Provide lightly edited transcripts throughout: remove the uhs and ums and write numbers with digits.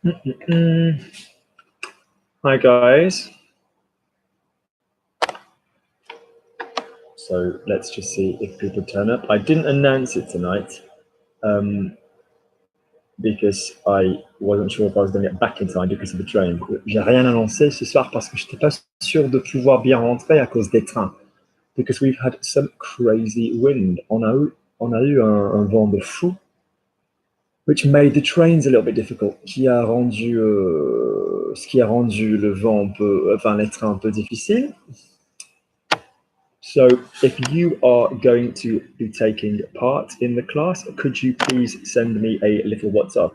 Hi guys. So let's just see if people turn up. I didn't announce it tonight because I wasn't sure if I was going to get back in time because of the train. J'ai rien annoncé ce soir parce que j'étais pas sûr de pouvoir bien rentrer à cause des trains. Because we've had some crazy wind. On a eu un vent de fou, which made the trains a little bit difficult, ce qui a rendu le vent les trains un peu difficiles. So if you are going to be taking part in the class, could you please send me a little WhatsApp?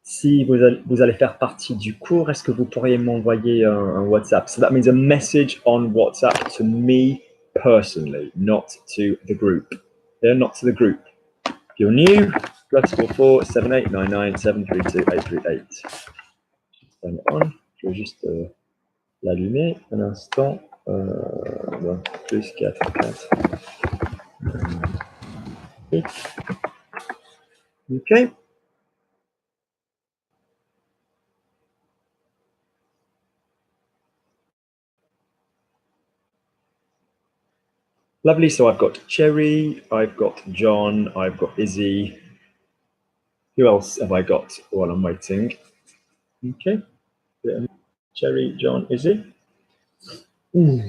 Si vous allez faire partie du cours, est-ce que vous pourriez m'envoyer un WhatsApp? So that means a message on WhatsApp to me personally, not to the group. Yeah, not to the group. If you're new, +44 7899 732 838. Turn it on. Je vais juste l'allumer un instant. Bon, plus 4, 4. Okay. Lovely. So I've got Cherry, I've got John, I've got Izzy. Who else have I got while I'm waiting? Okay. Cherry, John, Izzy. And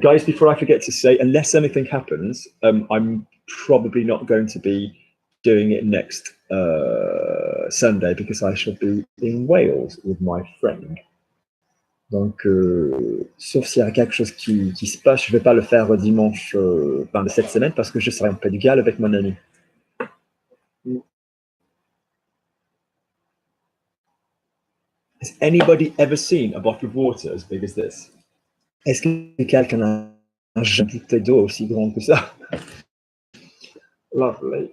guys, before I forget to say, unless anything happens, I'm probably not going to be doing it next Sunday because I shall be in Wales with my friend. Donc, sauf s'il y a quelque chose qui se passe, je ne vais pas le faire dimanche de cette semaine parce que je serai en Pays de Galles avec mon ami. Has anybody ever seen a bottle of water as big as this? Est-ce que quelqu'un a un bouteille d'eau aussi grand que ça? Lovely.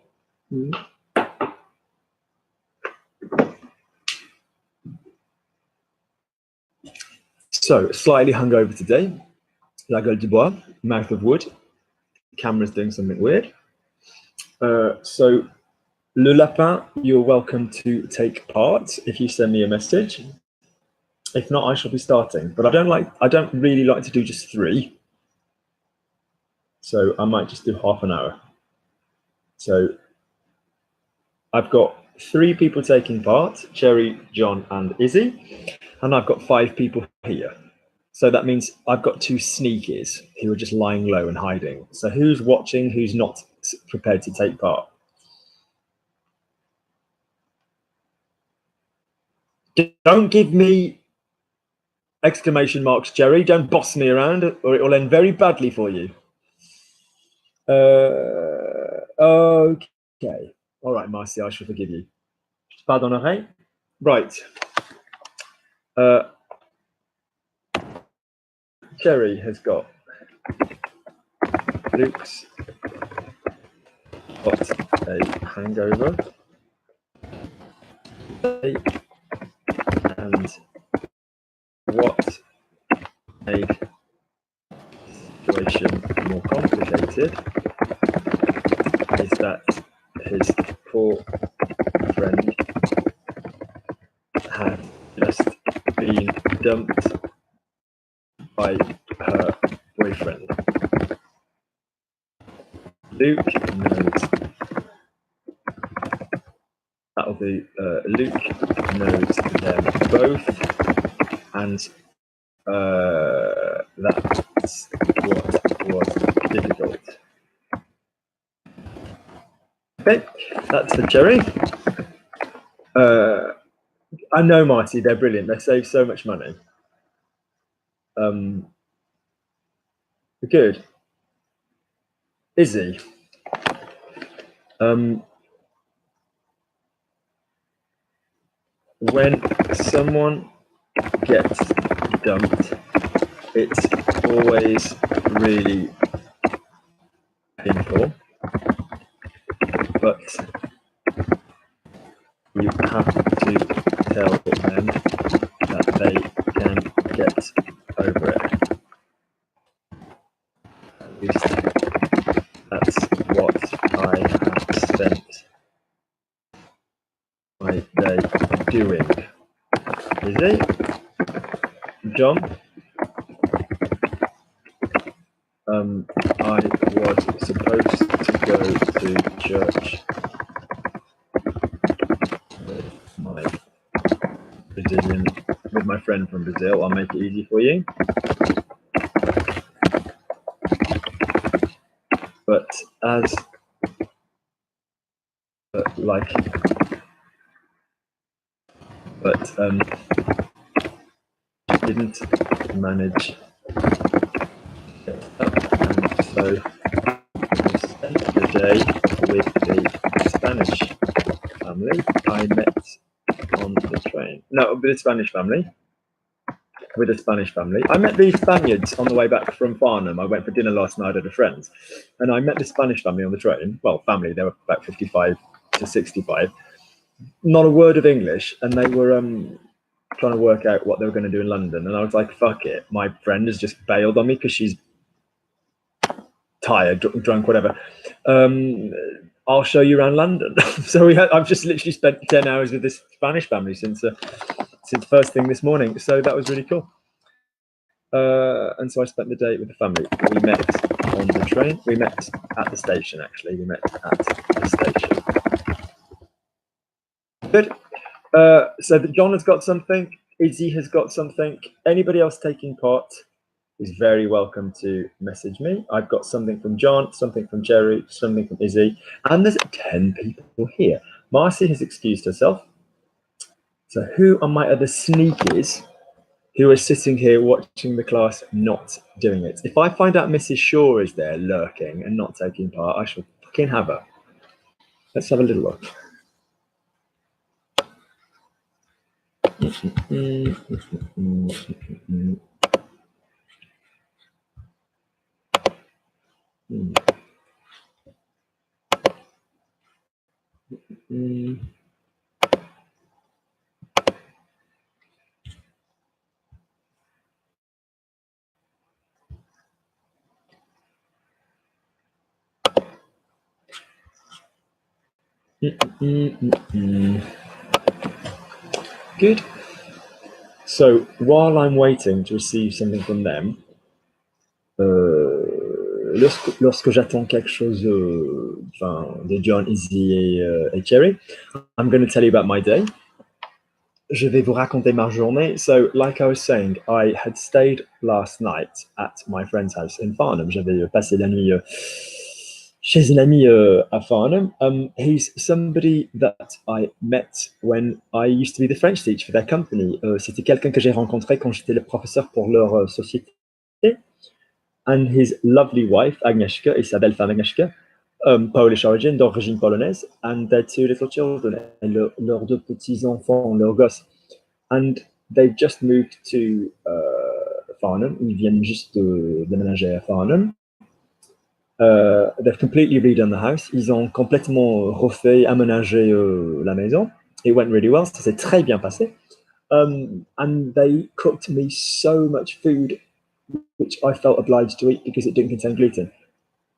So, slightly hungover today. La gueule du bois, mouth of wood. The camera's doing something weird. So, Le Lapin, you're welcome to take part if you send me a message. If not, I shall be starting. But I don't really like to do just 3. So I might just do half an hour. So I've got 3 people taking part, Cherry, John, and Izzy. And I've got 5 people here. So that means I've got 2 sneakies who are just lying low and hiding. So who's watching, who's not prepared to take part? Don't give me exclamation marks, Jerry. Don't boss me around or it will end very badly for you. Okay. All right, Marcy, I shall forgive you. Pardonnerai. Right. Cherry has got Luke's got a hangover. And what made the situation more complicated is that his poor friend had just been dumped by her boyfriend. Luke knows. That'll be Luke knows them both, and that's what was difficult. Okay, that's for Jerry. I know, Marty, they're brilliant. They save so much money. Good. Izzy. When someone gets dumped, it's always really painful, but you have to tell them that they can get over it. At least that's what I have spent they doing? Izzy? John? I was supposed to go to church with my friend from Brazil. I'll make it easy for you. But as didn't manage and so I spent the day with the Spanish family I met on the train. No, with the Spanish family. With a Spanish family. I met the Spaniards on the way back from Farnham. I went for dinner last night at a friend's, and I met the Spanish family on the train. Well, family, they were about 55 to 65. Not a word of English, and they were trying to work out what they were going to do in London. And I was like, fuck it. My friend has just bailed on me because she's tired, drunk, whatever. I'll show you around London. So I've just literally spent 10 hours with this Spanish family since first thing this morning. So that was really cool. And so I spent the day with the family. We met on the train. We met at the station, actually. We met at the station. Good. So John has got something. Izzy has got something. Anybody else taking part is very welcome to message me. I've got something from John, something from Jerry, something from Izzy, and there's 10 people here. Marcy has excused herself. So who are my other sneakies who are sitting here watching the class not doing it? If I find out Mrs. Shaw is there lurking and not taking part, I shall fucking have her. Let's have a little look. Good. So while I'm waiting to receive something from them, lorsque j'attends quelque chose de John, Izzy et Cherry, I'm going to tell you about my day. Je vais vous raconter ma journée. So, like I was saying, I had stayed last night at my friend's house in Farnham. J'avais passé la nuit chez un ami à Farnham. He's somebody that I met when I used to be the French teacher for their company. C'était quelqu'un que j'ai rencontré quand j'étais le professeur pour leur société. And his lovely wife, Agnieszka, et sa belle femme Agnieszka, Polish origin, d'origine polonaise, and their two little children, leurs deux petits-enfants, leurs gosses. And they've just moved to Farnham. Ils viennent juste de déménager à Farnham. They've completely redone the house. Ils ont complètement refait, aménagé la maison. It went really well. Ça s'est très bien passé. And they cooked me so much food which I felt obliged to eat because it didn't contain gluten.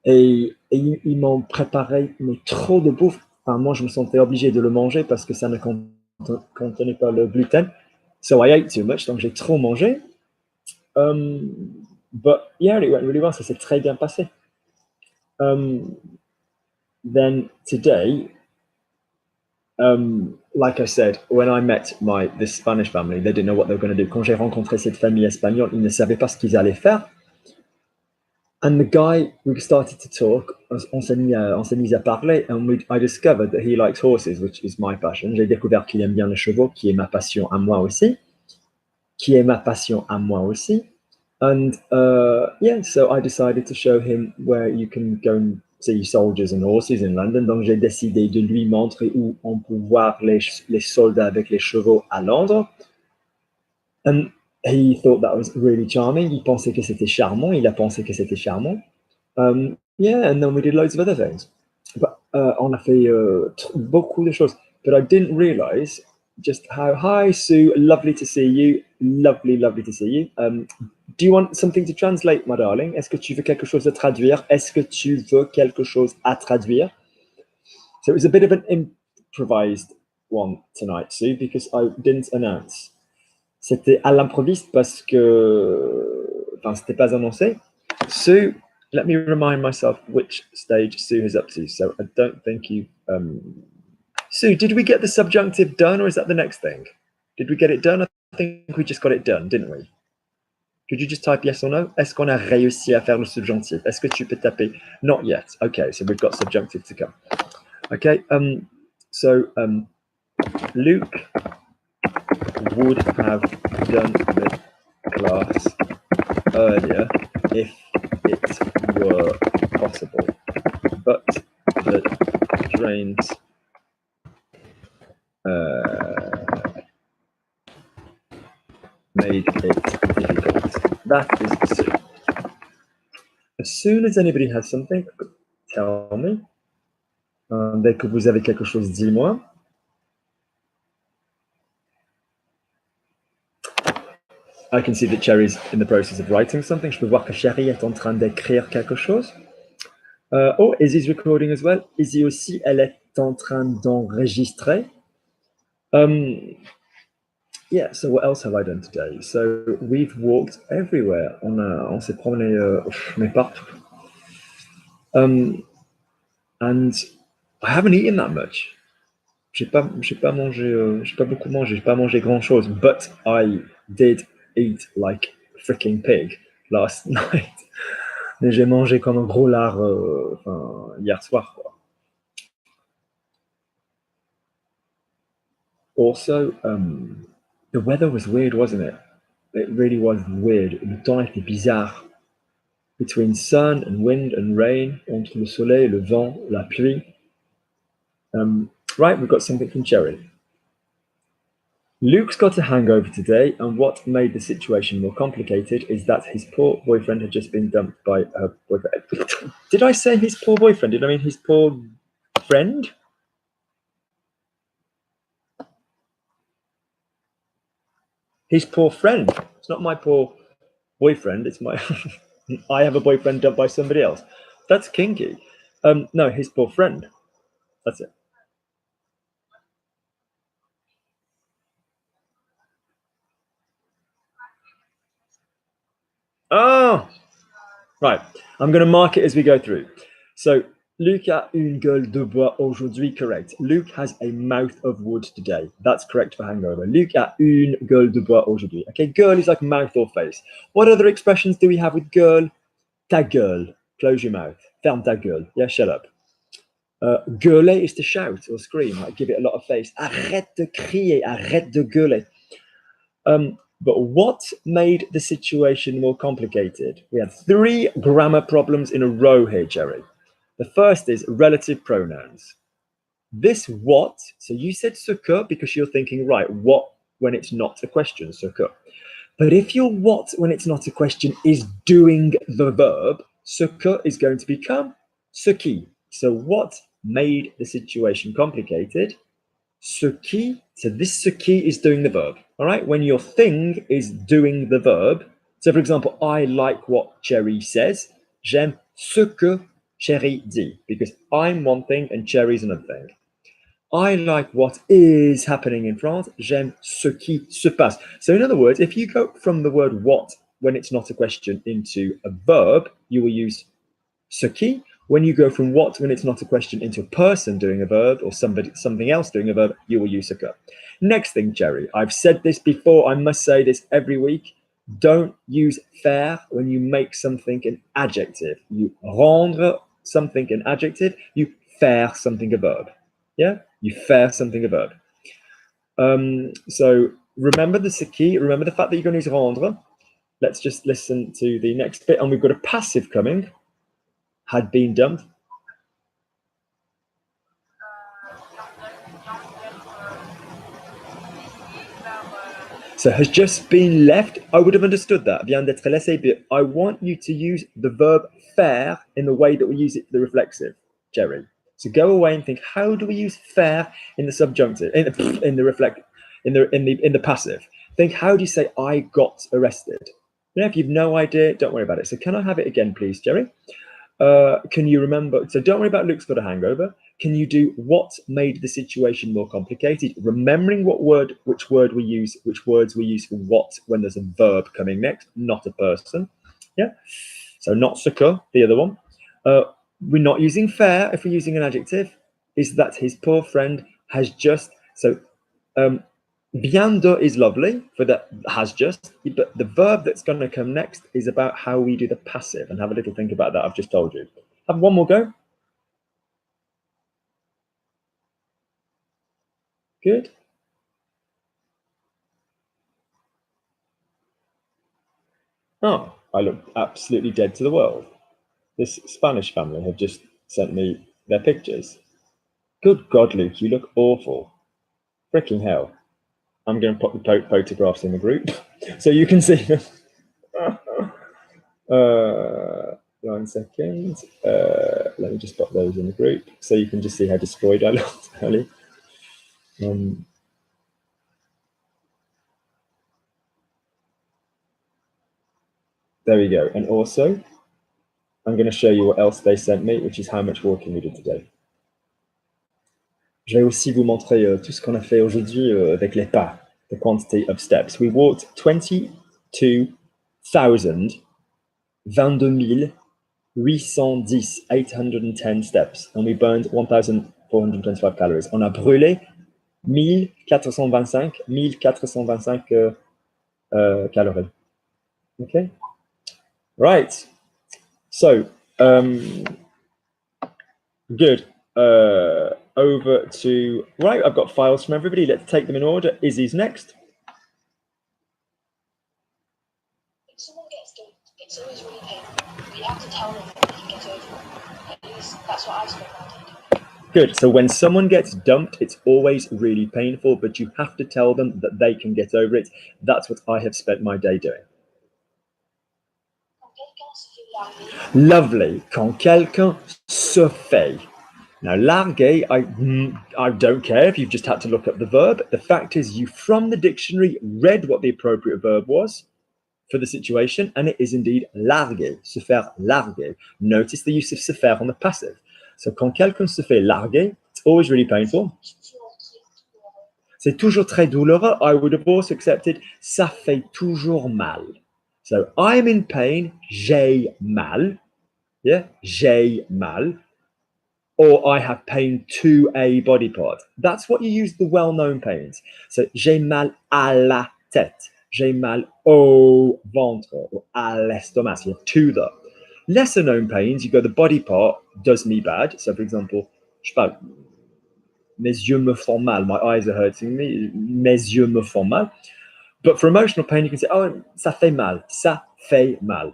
Et ils m'ont préparé mais trop de bouffe. Enfin, moi, je me sentais obligé de le manger parce que ça ne contenait pas le gluten. So I ate too much, donc j'ai trop mangé. But yeah, it went really well. Ça s'est très bien passé. Then today, like I said, when I met this Spanish family, they didn't know what they were going to do. Quand j'ai rencontré cette famille espagnole, ils ne savaient pas ce qu'ils allaient faire. And the guy, we started to talk, on s'est mis à parler, and I discovered that he likes horses, which is my passion. J'ai découvert qu'il aime bien les chevaux, qui est ma passion à moi aussi. And yeah, so I decided to show him where you can go and see soldiers and horses in London. Donc j'ai décidé de lui montrer où on peut voir les soldats avec les chevaux à Londres. And he thought that was really charming. Il pensait que c'était charmant. Il a pensé que c'était charmant. Yeah, and then we did loads of other things. But on a fait beaucoup de choses. But I didn't realize just how, hi Sue, lovely to see you. Lovely to see you. Do you want something to translate, my darling? Est-ce que tu veux quelque chose à traduire? So it was a bit of an improvised one tonight, Sue, because I didn't announce. C'était à l'improviste parce que, enfin, c'était pas annoncé. Sue, let me remind myself which stage Sue is up to. So I don't think you. Sue, did we get the subjunctive done, or is that the next thing? Did we get it done? I think we just got it done, didn't we? Could you just type yes or no? Est-ce qu'on a réussi à faire le subjonctif? Est-ce que tu peux taper not yet? Okay, so we've got subjunctive to come. Okay, so Luke would have done the class earlier if it were possible, but the trains made it difficult. That is Sue. As soon as anybody has something, tell me. Dès que vous avez quelque chose, dis-moi. I can see that Cherry's in the process of writing something. Je peux voir que Cherry est en train d'écrire quelque chose. Oh, Izzy's recording as well. Izzy aussi, elle est en train d'enregistrer. Yeah, so what else have I done today? So we've walked everywhere. On s'est promené mais partout. And I haven't eaten that much. J'ai pas mangé, j'ai pas beaucoup mangé, j'ai pas mangé grand chose, but I did eat like freaking pig last night. Mais j'ai mangé comme un gros lard hier soir, quoi. Also, the weather was weird, wasn't it? It really was weird. Le temps était bizarre. Between sun and wind and rain, entre le soleil, le vent, la pluie. Right, we've got something from Cherry. Luke's got a hangover today, and what made the situation more complicated is that his poor boyfriend had just been dumped by her boyfriend. Did I say his poor boyfriend? Did I mean his poor friend? His poor friend. It's not my poor boyfriend. It's my. I have a boyfriend dumped by somebody else. That's kinky. No, his poor friend. That's it. Oh, right. I'm going to mark it as we go through. So, Luke a une gueule de bois aujourd'hui, correct. Luke has a mouth of wood today. That's correct for hangover. Luke a une gueule de bois aujourd'hui. Okay, gueule is like mouth or face. What other expressions do we have with gueule? Ta gueule. Close your mouth. Ferme ta gueule. Yeah, shut up. Gueuler is to shout or scream, like give it a lot of face. Arrête de crier, arrête de gueuler. But what made the situation more complicated? We had 3 grammar problems in a row here, Jerry. The first is relative pronouns. This what, so you said ce que because you're thinking, right, what when it's not a question, ce que. But if your what when it's not a question is doing the verb, ce que is going to become ce qui. So what made the situation complicated? Ce qui, so this ce qui is doing the verb. All right, when your thing is doing the verb. So for example, I like what Cherry says. J'aime ce que Cherry dit, because I'm one thing and Cherry's another thing. I like what is happening in France. J'aime ce qui se passe. So in other words, if you go from the word what when it's not a question into a verb, you will use ce qui. When you go from what when it's not a question into a person doing a verb or something else doing a verb, you will use ce que. Next thing, Jerry, I've said this before. I must say this every week. Don't use faire when you make something an adjective. You rendre something an adjective. You faire something a verb. Yeah, you faire something a verb. So remember the ce qui. Remember the fact that you're going to use rendre. Let's just listen to the next bit, and we've got a passive coming. Had been dumped. So has just been left. I would have understood that. Vient d'être laissé, but I want you to use the verb faire in the way that we use it for the reflexive, Jerry. So go away and think, how do we use faire in the subjunctive, in the passive? Think, how do you say I got arrested? You know, if you've no idea, don't worry about it. So can I have it again, please, Jerry? Can you remember? So don't worry about Luke's got a hangover. Can you do what made the situation more complicated? Remembering which words we use for what when there's a verb coming next, not a person. Yeah. So not ce que, the other one. We're not using faire if we're using an adjective. Is that his poor friend has just, so vient de is lovely for that has just, but the verb that's going to come next is about how we do the passive, and have a little think about that. I've just told you. Have one more go. Good. Oh, I look absolutely dead to the world. This Spanish family have just sent me their pictures. Good God, Luke, you look awful. Freaking hell. I'm going to put the photographs in the group so you can see them. 1 second. Let me just put those in the group so you can just see how destroyed I looked early. There we go. And also, I'm going to show you what else they sent me, which is how much walking we did today. Je vais aussi vous montrer tout ce qu'on a fait aujourd'hui avec les pas, the quantity of steps. We walked 810 steps, and we burned 1,425 calories. On a brûlé 1425 calories. Okay. Right. So, good. Over to, right, I've got files from everybody. Let's take them in order. Izzy's next. If someone gets dumped, it's always really painful, but you have to tell them that they can get over it. At least that's what I spent my day doing. Good. So when someone gets dumped, it's always really painful, but you have to tell them that they can get over it. That's what I have spent my day doing. Lovely. Quand quelqu'un se fait. Now, larguer, I don't care if you've just had to look up the verb. The fact is, you from the dictionary read what the appropriate verb was for the situation, and it is indeed larguer, se faire larguer. Notice the use of se faire on the passive. So, quand quelqu'un se fait larguer, it's always really painful. C'est toujours très douloureux. I would have also accepted ça fait toujours mal. So, I'm in pain, j'ai mal. Yeah, j'ai mal. Or I have pain to a body part. That's what you use the well-known pains. So, j'ai mal à la tête. J'ai mal au ventre or à l'estomac. So you have to the. Lesser known pains, you go the body part does me bad. So, for example, je sais pas, mes yeux me font mal. My eyes are hurting me. Mes yeux me font mal. But for emotional pain, you can say, oh, ça fait mal. Ça fait mal.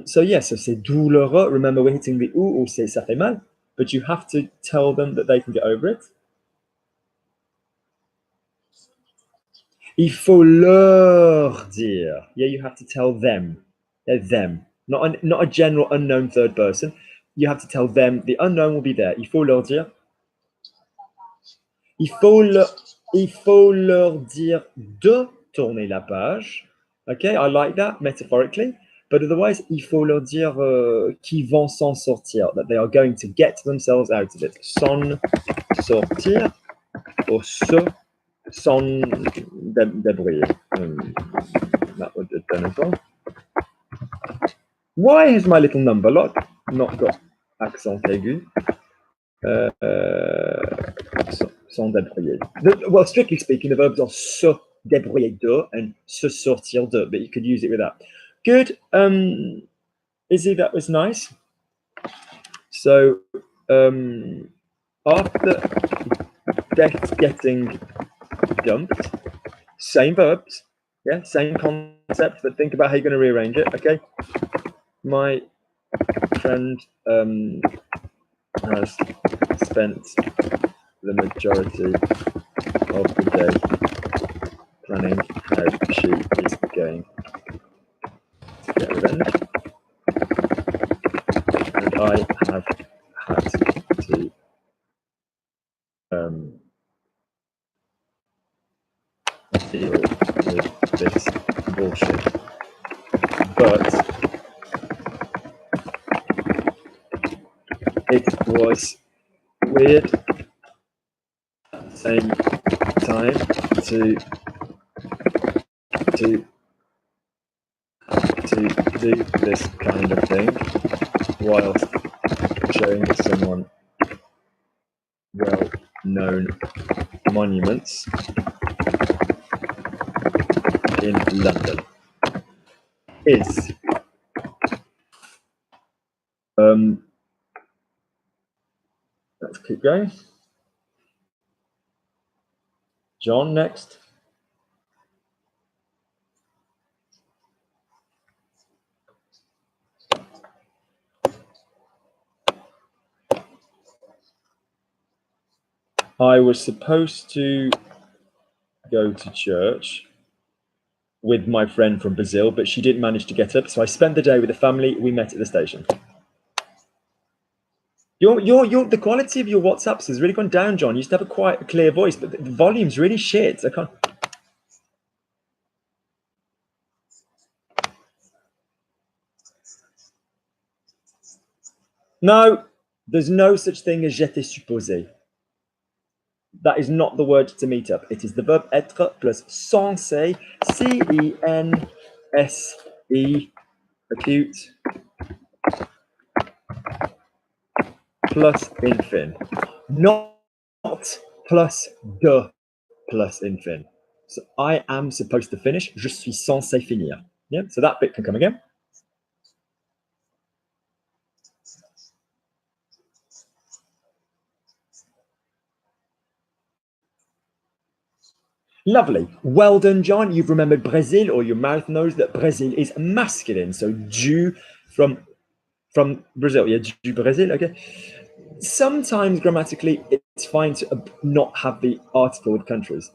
So yes, so c'est douloureux. Remember, we're hitting the ou, or say ça fait mal. But you have to tell them that they can get over it. Il faut leur dire. Yeah, you have to tell them. Yeah, them. Not a general unknown third person. You have to tell them. The unknown will be there. Il faut leur dire. Il faut leur dire de tourner la page. Okay, I like that metaphorically. But otherwise, il faut leur dire qu'ils vont s'en sortir, that they are going to get themselves out of it. S'en sortir or s'en débrouiller. That would have done as well. Why has my little number lock not got accent aigu? S'en débrouiller. Well, strictly speaking, the verbs are se débrouiller de and se sortir de, but you could use it with that. Good. Izzy, that was nice. So, after getting dumped, same verbs, yeah, same concept, but think about how you're going to rearrange it, okay? My friend has spent the majority of the day planning how she is going to get revenge, and I have had to deal with this bullshit. But it was weird. Same time to do this kind of thing whilst showing someone well-known monuments in London is let's keep going. John, next. I was supposed to go to church with my friend from Brazil, but she didn't manage to get up, so I spent the day with the family. We met at the station. The quality of your WhatsApps has really gone down, John. You used to have a quite clear voice, but the volume's really shit. I can't. No, there's no such thing as j'étais supposé. That is not the word to meet up. It is the verb être plus censé, C-E-N-S-E, acute, plus infin. Not plus de plus infin. So I am supposed to finish. Je suis censé finir. Yeah. So that bit can come again. Lovely. Well done, John. You've remembered Brazil, or your mouth knows that Brazil is masculine. So du from Brazil. Yeah, du Brésil. Okay. Sometimes grammatically, it's fine to not have the article with countries.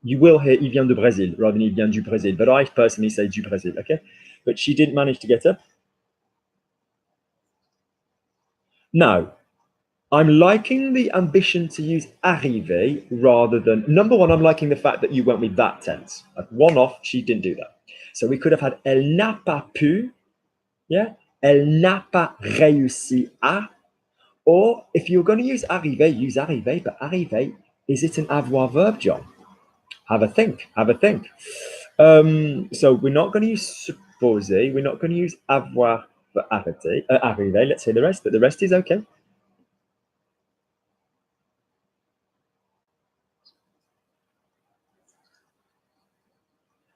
You will hear il vient de Brésil rather than il vient du Brésil, but I personally say du Brésil. Okay. But she didn't manage to get up. Now, I'm liking the ambition to use arriver rather than, number one, I'm liking the fact that you went with that tense. One off, she didn't do that. So we could have had elle n'a pas pu, yeah? Elle n'a pas réussi à. Or if you're going to use arriver, but arriver, is it an avoir verb, John? Have a think, have a think. So we're not going to use supposer, we're not going to use avoir for arriver, let's say the rest, but the rest is okay.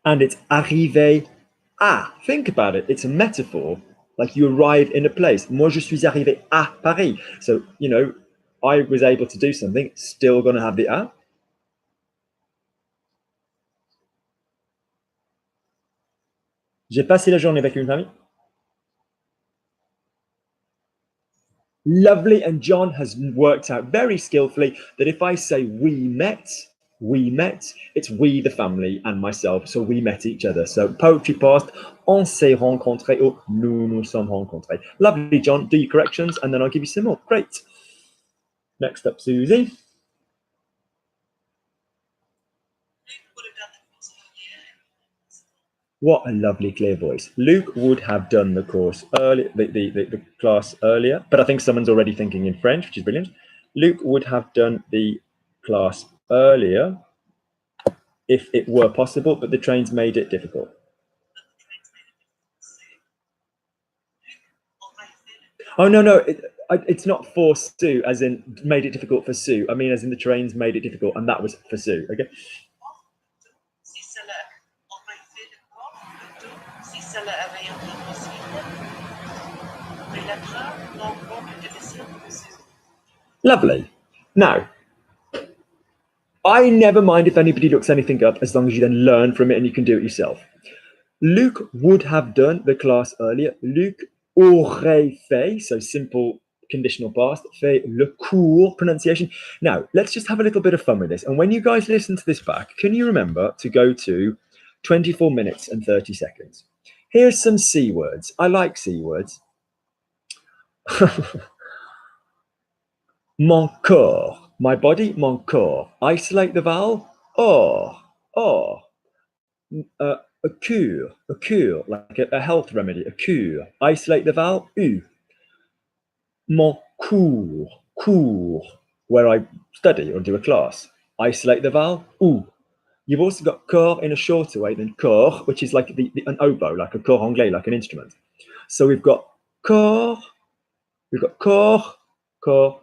And it's arrivé à. Think about it. It's a metaphor. Like you arrive in a place. Moi, je suis arrivé à Paris. So, you know, I was able to do something. Still going to have the à. J'ai passé la journée avec une famille. Lovely. And John has worked out very skillfully that if I say we met, it's we, the family, and myself. So we met each other. So poetry past, on s'est rencontrés, or nous nous sommes rencontrés. Lovely, John. Do your corrections, and then I'll give you some more. Great. Next up, Susie. What a lovely clear voice. Luke would have done the course earlier, the class earlier, but I think someone's already thinking in French, which is brilliant. Luke would have done the class earlier if it were possible, but the trains made it difficult. Oh, no, it's not for Sue, as in made it difficult for Sue. I mean, as in the trains made it difficult, and that was for Sue, okay? Lovely. Now, I never mind if anybody looks anything up as long as you then learn from it and you can do it yourself. Luke would have done the class earlier. Luke aurait fait, so simple conditional past, fait le cours pronunciation. Now, let's just have a little bit of fun with this. And when you guys listen to this back, can you remember to go to 24 minutes and 30 seconds? Here's some C words. I like C words. Mon corps, my body, mon corps. Isolate the vowel, or. A cure, like a health remedy, a cure. Isolate the vowel, u. Mon cours. where I study or do a class. Isolate the vowel, ou. You've also got corps in a shorter way than corps, which is like an oboe, like a corps anglais, like an instrument. So we've got corps, we've got corps, corps,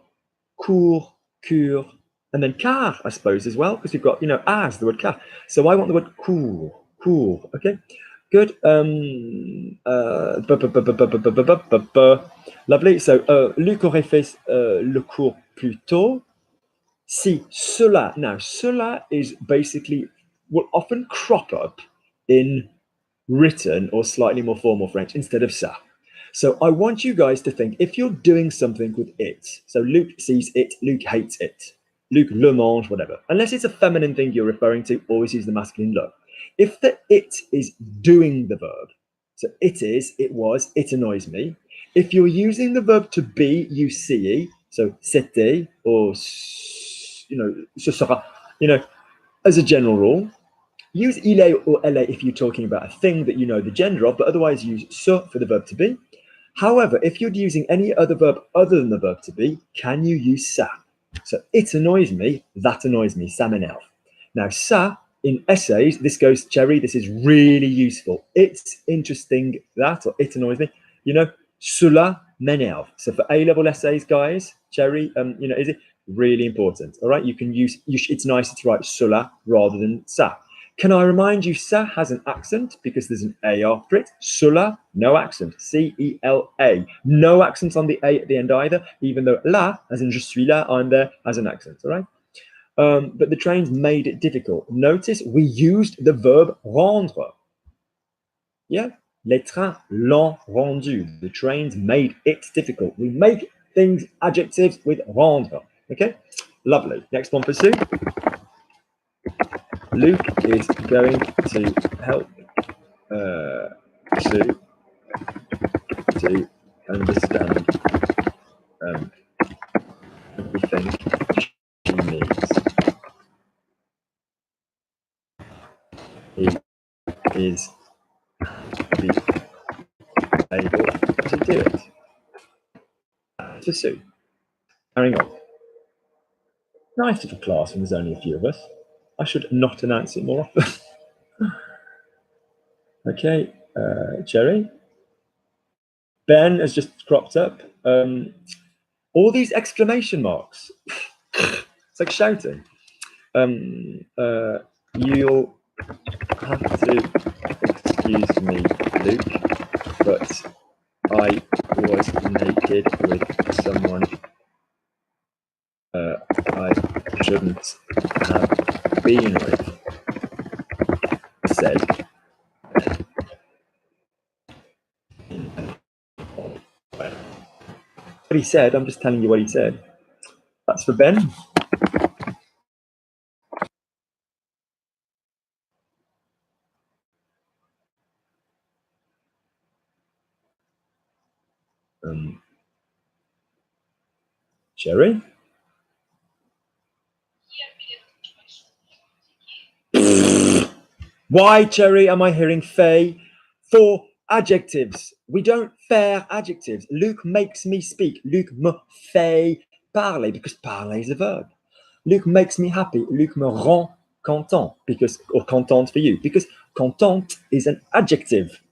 cours, cure, and then car, I suppose, as well, because we've got, as the word car. So I want the word cours, cours, okay? Good. Lovely. So, Luc aurait fait le cours plus tôt. Si cela, now cela is basically, will often crop up in written or slightly more formal French instead of ça. So I want you guys to think, if you're doing something with it, so Luc sees it, Luc hates it, Luc le mange, whatever. Unless it's a feminine thing you're referring to, always use the masculine le. If the it is doing the verb, so it is, it was, it annoys me. If you're using the verb to be, you see, so c'était or, ce sera, as a general rule, use il est or elle est if you're talking about a thing that you know the gender of, but otherwise use ce for the verb to be. However, if you're using any other verb other than the verb to be, can you use ça? So it annoys me, that annoys me, ça m'énerve. Now, ça, in essays, this goes, Cherry, this is really useful. It's interesting that, or it annoys me, cela m'énerve. So for A-level essays, guys, Cherry, is it really important? All right, you can use, it's nicer to write cela rather than ça. Can I remind you, ça has an accent because there's an A after it. Cela, no accent. C-E-L-A. No accent on the A at the end either, even though là, as in je suis là, I'm there, has an accent, all right? But the trains made it difficult. Notice we used the verb rendre. Yeah? Les trains l'ont rendu. The trains made it difficult. We make things adjectives with rendre. Okay? Lovely. Next one for Sue. Luc is going to help Sue to understand everything she needs. He is able to do it. To Sue. Carrying on. Nice little class when there's only a few of us. I should not announce it more often. Okay, Cherry. Ben has just cropped up. All these exclamation marks. It's like shouting. You'll have to excuse me, Luke, but I was naked with someone I shouldn't have been with, said. What he said, I'm just telling you what he said. That's for Ben. Cherry? Why, Cherry, am I hearing fait for adjectives? We don't faire adjectives. Luc makes me speak. Luc me fait parler, because parler is a verb. Luc makes me happy. Luc me rend content, because, or contente for you, because contente is an adjective.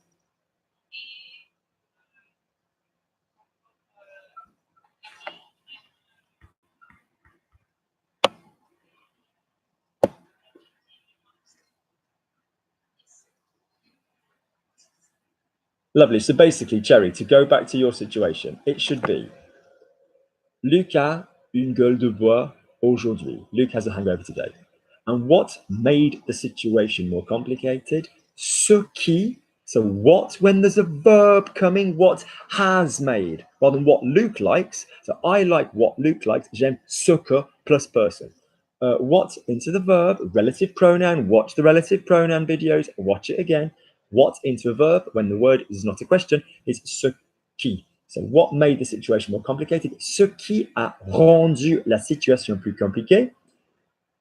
Lovely. So basically, Cherry, to go back to your situation, it should be Luc a une gueule de bois aujourd'hui. Luc has a hangover today. And what made the situation more complicated? Ce qui, so what, when there's a verb coming, what has made, rather than what Luc likes. So I like what Luc likes. J'aime ce que plus person. What into the verb, relative pronoun, watch the relative pronoun videos, watch it again. What into a verb when the word is not a question is ce qui. So what made the situation more complicated? Ce qui a rendu la situation plus compliquée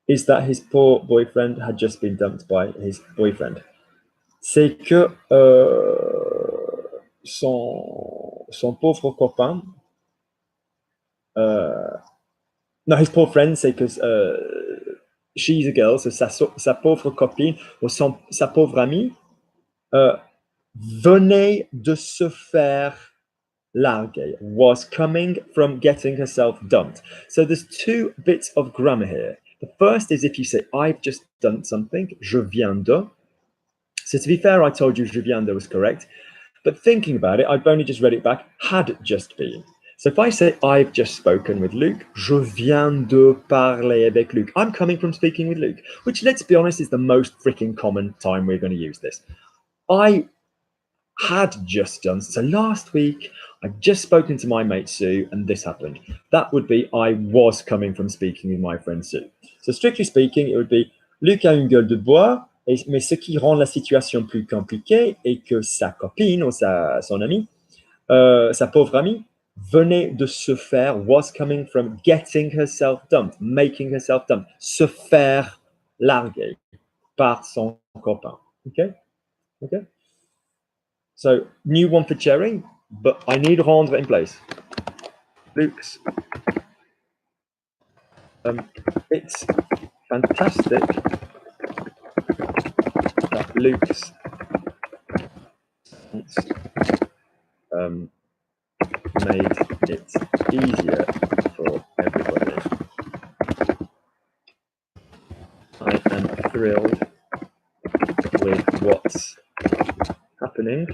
is that his poor boyfriend had just been dumped by his boyfriend. C'est que son pauvre copain No, his poor friend, c'est que she's a girl, so sa pauvre copine ou sa pauvre amie venait de se faire larguer, was coming from getting herself dumped. So there's two bits of grammar here. The first is if you say, I've just done something, je viens de. So to be fair, I told you je viens de was correct. But thinking about it, I've only just read it back, had just been. So if I say, I've just spoken with Luke, je viens de parler avec Luke. I'm coming from speaking with Luke, which, let's be honest, is the most freaking common time we're going to use this. I had just done, so last week, I'd just spoken to my mate Sue, and this happened. That would be, I was coming from speaking with my friend Sue. So strictly speaking, it would be, Luc a une gueule de bois, mais ce qui rend la situation plus compliquée est que sa copine ou son amie, sa pauvre amie, venait de se faire, was coming from getting herself dumped, making herself dumped, se faire larguer par son copain. Okay? Okay? So, new one for Cherry, but I need rendre in place. Luke's. It's fantastic that Luke's made it easier for everybody. I am thrilled with what's happening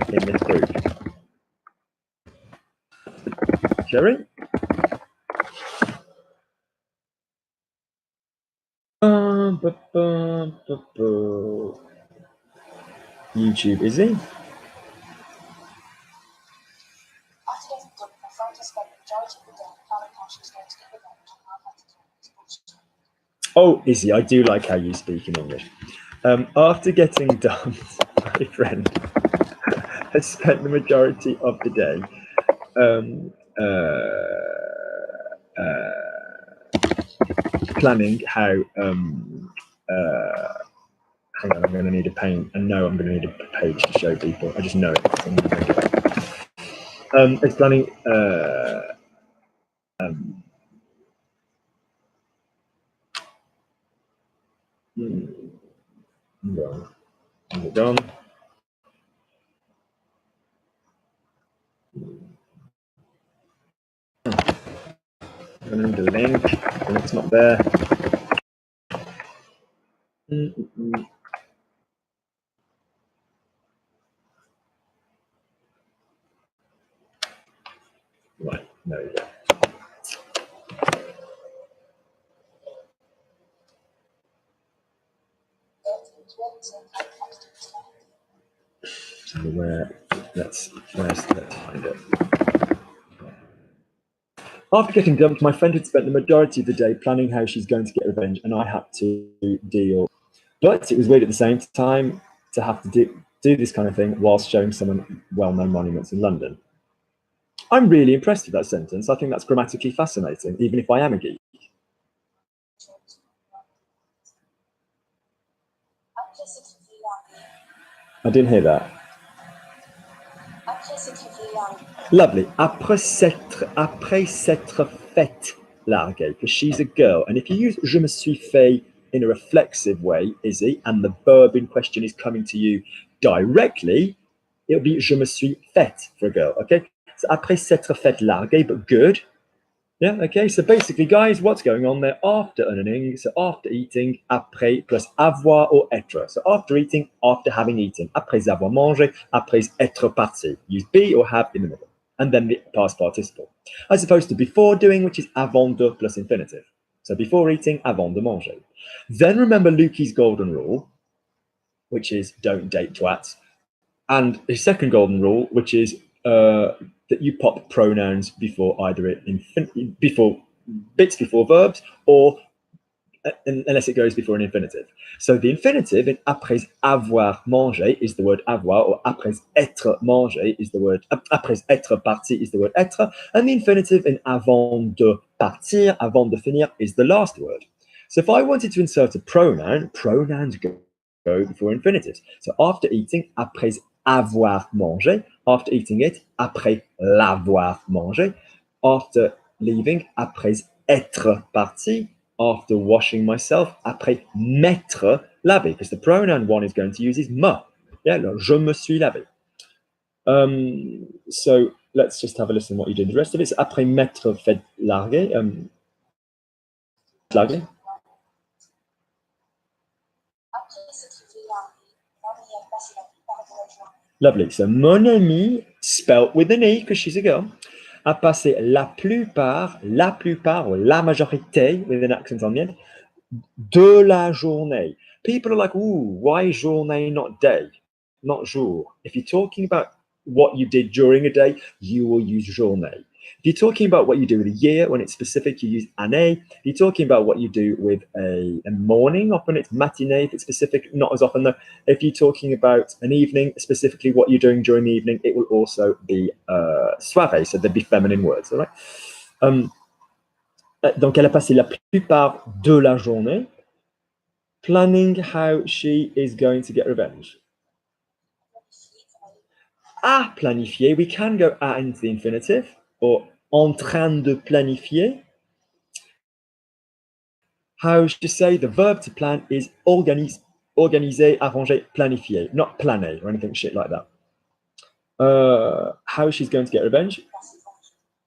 in this group. Cherry? YouTube, is he? After getting done, my friend has spent the majority of the day planning how she's going to get revenge on our competitors. Oh, Izzy, I do like how you speak in English. After getting done, my friend has spent the majority of the day planning how. Hang on, I'm going to need a pen. I know I'm going to need a page to show people. I just know it. It's planning. Done. I'm going to need a link, and it's not there. Right, there we go. So let's find it. After getting dumped, my friend had spent the majority of the day planning how she's going to get revenge, and I had to deal. But it was weird at the same time to have to do this kind of thing whilst showing someone well-known monuments in London. I'm really impressed with that sentence. I think that's grammatically fascinating, even if I am a geek. I didn't hear that. Lovely. Après s'être faite larguer, because she's a girl. And if you use je me suis fait in a reflexive way, Izzy, and the verb in question is coming to you directly, it'll be je me suis faite for a girl, okay? So après s'être faite larguer, but good. Yeah, okay, so basically, guys, what's going on there? After earning, so after eating, après plus avoir or être. So after eating, after having eaten. Après avoir mangé, après être parti. Use be or have in the middle. And then the past participle. As opposed to before doing, which is avant de plus infinitive. So before eating, avant de manger. Then remember Lukey's golden rule, which is don't date twats. And his second golden rule, which is that you pop pronouns before either bits before verbs, or unless it goes before an infinitive. So the infinitive in après avoir mangé is the word avoir, or après être mangé is the word après être parti is the word être, and the infinitive in avant de partir, avant de finir is the last word. So if I wanted to insert a pronoun, pronouns go before infinitives. So after eating, après avoir mangé, after eating it, après l'avoir mangé, after leaving, après être parti, after washing myself, après m'être lavé, because the pronoun one is going to use is me. Yeah, je me suis lavé. So let's just have a listen to what you did. The rest of it's après m'être fait larguer. Larguer. Lovely. So mon amie, spelt with an E because she's a girl, a passé la plupart, or la majorité, with an accent on the end, de la journée. People are like, ooh, why journée, not day, not jour? If you're talking about what you did during a day, you will use journée. If you're talking about what you do with a year, when it's specific, you use année. If you're talking about what you do with a morning, often it's matinée. If it's specific, not as often though. If you're talking about an evening, specifically what you're doing during the evening, it will also be suave, so there'd be feminine words, all right? Donc, elle a passé la plupart de la journée planning how she is going to get revenge. À planifier, we can go à into the infinitive, or en train de planifier. How to say the verb to plan is organiser, arranger, planifier, not planer or anything shit like that. How she's going to get revenge.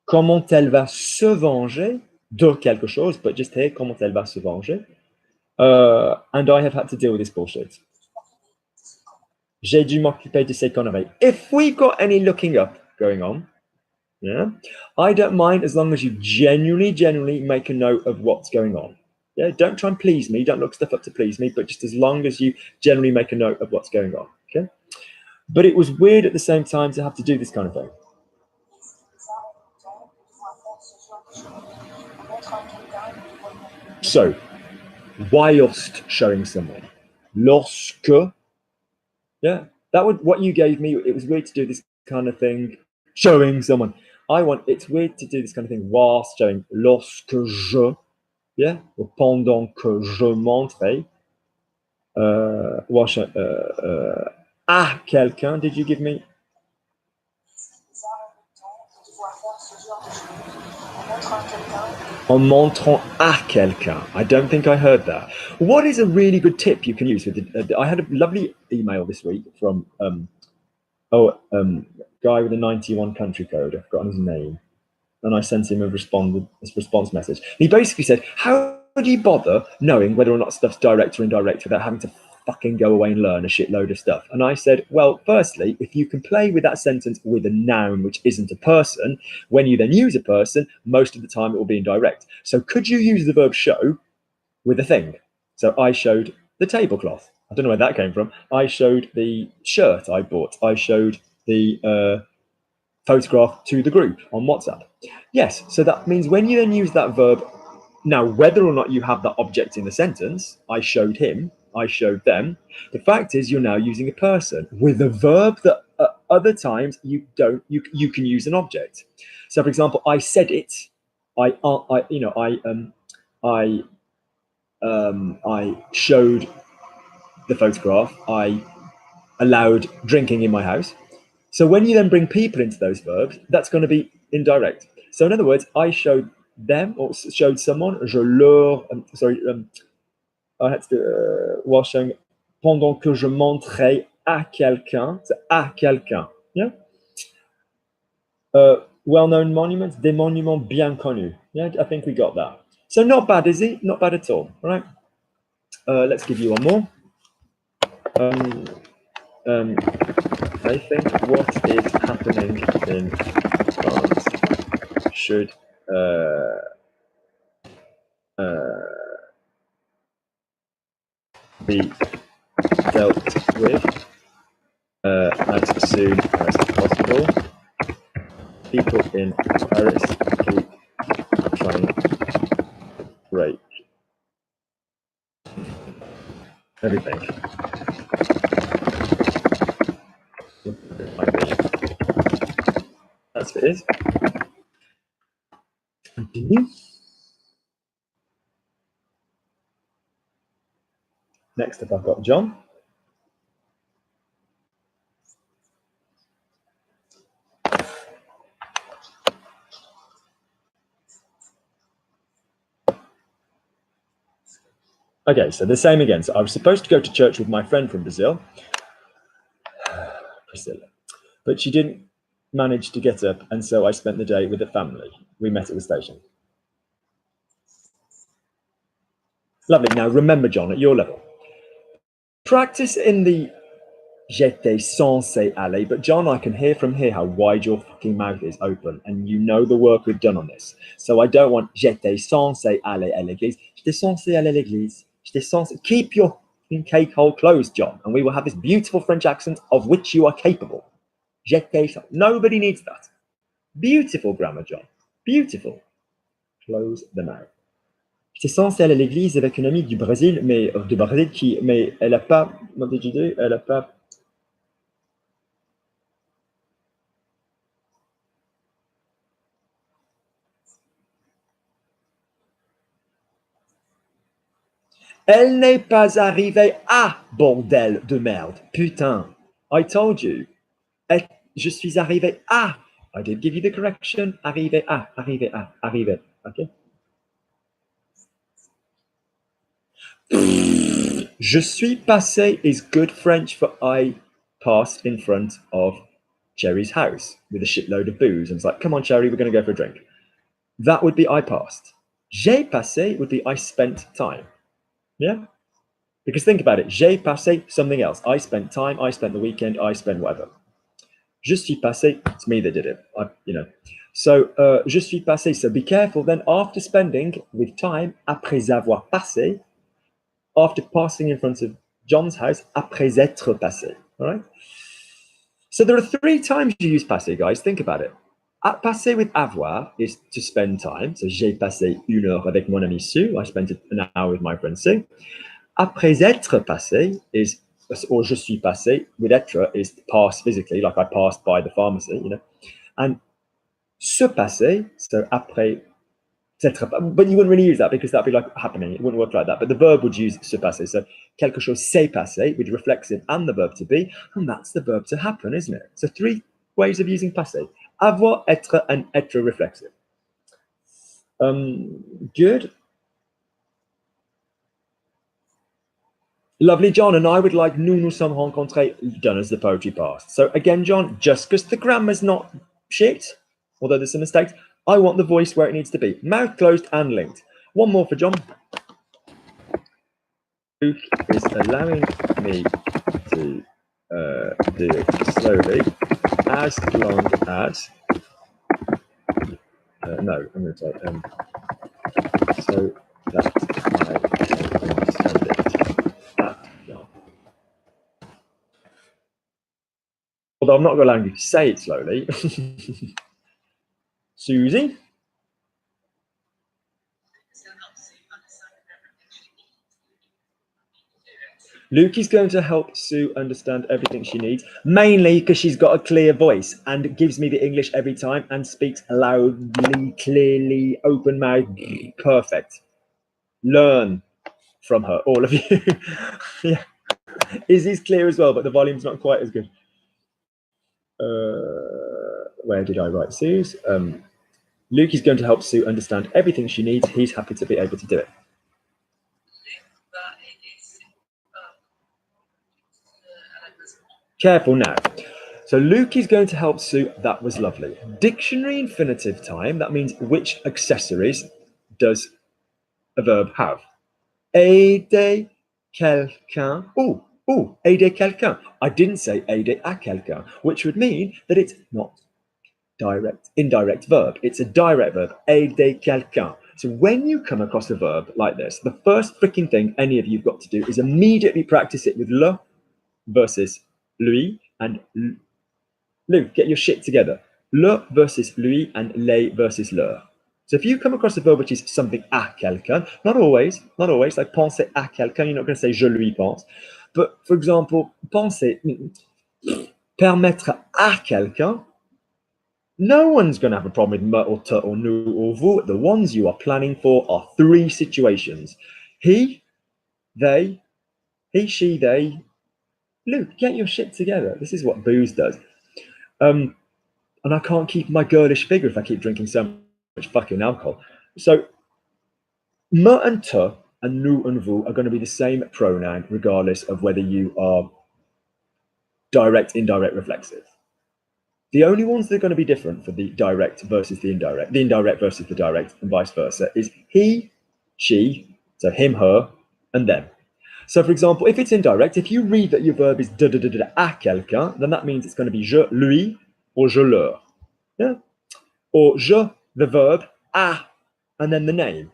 Comment elle va se venger de quelque chose, but just here, comment elle va se venger. And I have had to deal with this bullshit. J'ai dû m'occuper de ces conneries. If we got any looking up going on, yeah, I don't mind as long as you genuinely make a note of what's going on. Yeah, don't try and please me. Don't look stuff up to please me, but just as long as you generally make a note of what's going on. Okay. But it was weird at the same time to have to do this kind of thing. So, whilst showing someone, lorsque, yeah, that would what you gave me. It was weird to do this kind of thing, showing someone. It's weird to do this kind of thing whilst showing, lorsque je, yeah, or pendant que je montrais, à quelqu'un. Did you give me? En montrant à quelqu'un. I don't think I heard that. What is a really good tip you can use? I had a lovely email this week from guy with a 91 country code. I've forgotten his name. And I sent him a response message. He basically said, how do you bother knowing whether or not stuff's direct or indirect without having to fucking go away and learn a shitload of stuff? And I said, well, firstly, if you can play with that sentence with a noun which isn't a person, when you then use a person, most of the time it will be indirect. So could you use the verb show with a thing? So I showed the tablecloth. I don't know where that came from. I showed the shirt I bought. I showed the photograph to the group on WhatsApp. Yes, so that means when you then use that verb, now whether or not you have that object in the sentence, I showed him, I showed them, the fact is you're now using a person with a verb that at other times you can use an object. So for example, I said it, I showed the photograph, I allowed drinking in my house. So when you then bring people into those verbs, that's going to be indirect. So in other words, I showed them or showed someone, je leur, I had to do, while showing, pendant que je montrais à quelqu'un, c'est à quelqu'un, yeah? Well-known monuments, des monuments bien connus. Yeah, I think we got that. So not bad, is it? Not bad at all, all right? Let's give you one more. I think what is happening in France should be dealt with as soon as possible. People in Paris keep trying to break everything. That's what it is. Continue. Next up, I've got John. Okay, so the same again. So I was supposed to go to church with my friend from Brazil, Priscilla, but she didn't manage to get up, and so I spent the day with the family. We met at the station. Lovely. Now remember, John, at your level, practice in the j'étais censé aller, but John, I can hear from here how wide your fucking mouth is open, and you know the work we've done on this. So I don't want j'étais censé aller à l'église. J'étais censé aller à l'église. J'étais censé. Keep your cake hole closed, John, and we will have this beautiful French accent of which you are capable. J'étais. Nobody needs that. Beautiful grammar, John. Beautiful. Close the mouth. J'étais censé aller à l'église avec une amie du Brésil, mais elle a pas. What did you do? Elle a pas. Elle n'est pas arrivée à bordel de merde. Putain. I told you. Je suis arrivé à. I did give you the correction. Arrivé à. Arrivé à. Arrivé. Okay. Je suis passé is good French for I passed in front of Cherry's house with a shitload of booze. And it's like, come on, Cherry, we're going to go for a drink. That would be I passed. J'ai passé would be I spent time. Yeah? Because think about it. J'ai passé something else. I spent time, I spent the weekend, I spent whatever. Je suis passé, it's me that did it. So, je suis passé. So be careful then after spending with time, après avoir passé, after passing in front of John's house, après être passé. All right? So there are 3 times you use passé, guys. Think about it. Passer with avoir is to spend time. So j'ai passé 1 heure avec mon ami Sue. I spent an hour with my friend Sue. Après être passé is, or je suis passé with être is pass physically, like I passed by the pharmacy, you know. And se passer, so après être, but you wouldn't really use that because that'd be like happening. It wouldn't work like that. But the verb would use se passer. So quelque chose s'est passé, which reflexive and the verb to be, and that's the verb to happen, isn't it? So 3 ways of using passé: avoir, être, and être reflexive. Good. Lovely, John, and I would like nous nous sommes rencontrés done as the poetry past. So again, John, just because the grammar's not shit, although there's some mistakes, I want the voice where it needs to be. Mouth closed and linked. One more for John. Luke is allowing me to do it slowly, as long as... no, I'm going to say so that I can understand it. Although I'm not going to allow you to say it slowly. Susie? Luke is going to help Sue understand everything she needs, mainly because she's got a clear voice and gives me the English every time and speaks loudly, clearly, open mouth, perfect. Learn from her, all of you. Yeah. Izzy's clear as well, but the volume's not quite as good. Where did I write Sue's? Luke is going to help Sue understand everything she needs. He's happy to be able to do it. Careful now. So Luke is going to help Sue. That was lovely. Dictionary infinitive time. That means which accessories does a verb have? Aider quelqu'un. Oh, aider quelqu'un. I didn't say aider à quelqu'un, which would mean that it's not indirect verb. It's a direct verb. Aider quelqu'un. So when you come across a verb like this, the first freaking thing any of you've got to do is immediately practice it with le versus lui and Luke, get your shit together. Le versus lui and les versus leur. So if you come across a verb which is something à quelqu'un, not always, like penser à quelqu'un, you're not going to say je lui pense. But for example, penser, permettre à quelqu'un, no one's going to have a problem with me or te or nous or vous. The ones you are planning for are 3 situations. He, they, he, she, they. Luke, get your shit together. This is what booze does. And I can't keep my girlish figure if I keep drinking so much fucking alcohol. So, me and te and nous and vous are going to be the same pronoun regardless of whether you are direct, indirect, reflexive. The only ones that are going to be different for the direct versus the indirect versus the direct, and vice versa, is he, she, so him, her, and them. So, for example, if it's indirect, if you read that your verb is de à quelqu'un, then that means it's going to be je lui or je leur. Yeah? Or je, the verb, à, and then the name.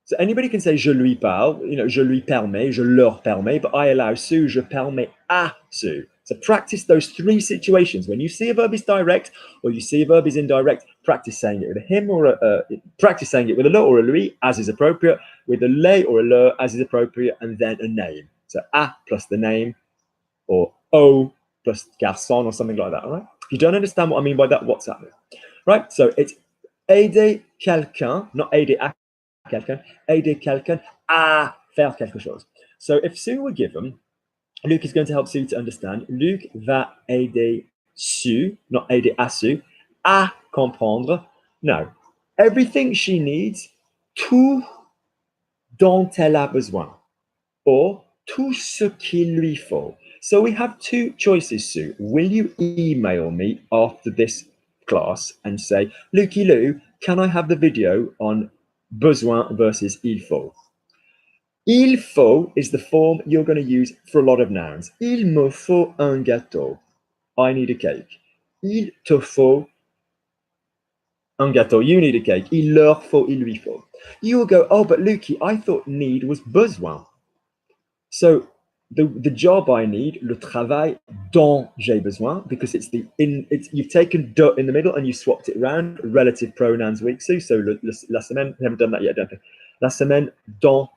So anybody can say je lui parle, je lui permets, je leur permets, but I allow Sue, je permets à Sue. So practice those three situations. When you see a verb is direct or you see a verb is indirect, practice saying it with a him or practice saying it with a le or a lui as is appropriate, with a le or a leur as is appropriate, and then a name. So à plus the name, or au plus garçon or something like that. All right. If you don't understand what I mean by that, what's happening? Right. So it's aider quelqu'un, not aider à quelqu'un, aider quelqu'un à faire quelque chose. So if Sue were given, Luc is going to help Sue to understand. Luc va aider Sue, not aider à Sue, à comprendre. No, everything she needs, tout dont elle a besoin, or tout ce qu'il lui faut. So we have two choices, Sue. Will you email me after this class and say, Lukey Lou, can I have the video on besoin versus il faut? Il faut is the form you're going to use for a lot of nouns. Il me faut un gâteau. I need a cake. Il te faut un gâteau. You need a cake. Il leur faut, il lui faut. You will go, oh, but Lukey, I thought need was besoin. So the job I need, le travail dont j'ai besoin, because you've taken de in the middle and you swapped it around, relative pronouns week, Sue. So la semaine, we haven't done that yet, don't we? La semaine dont.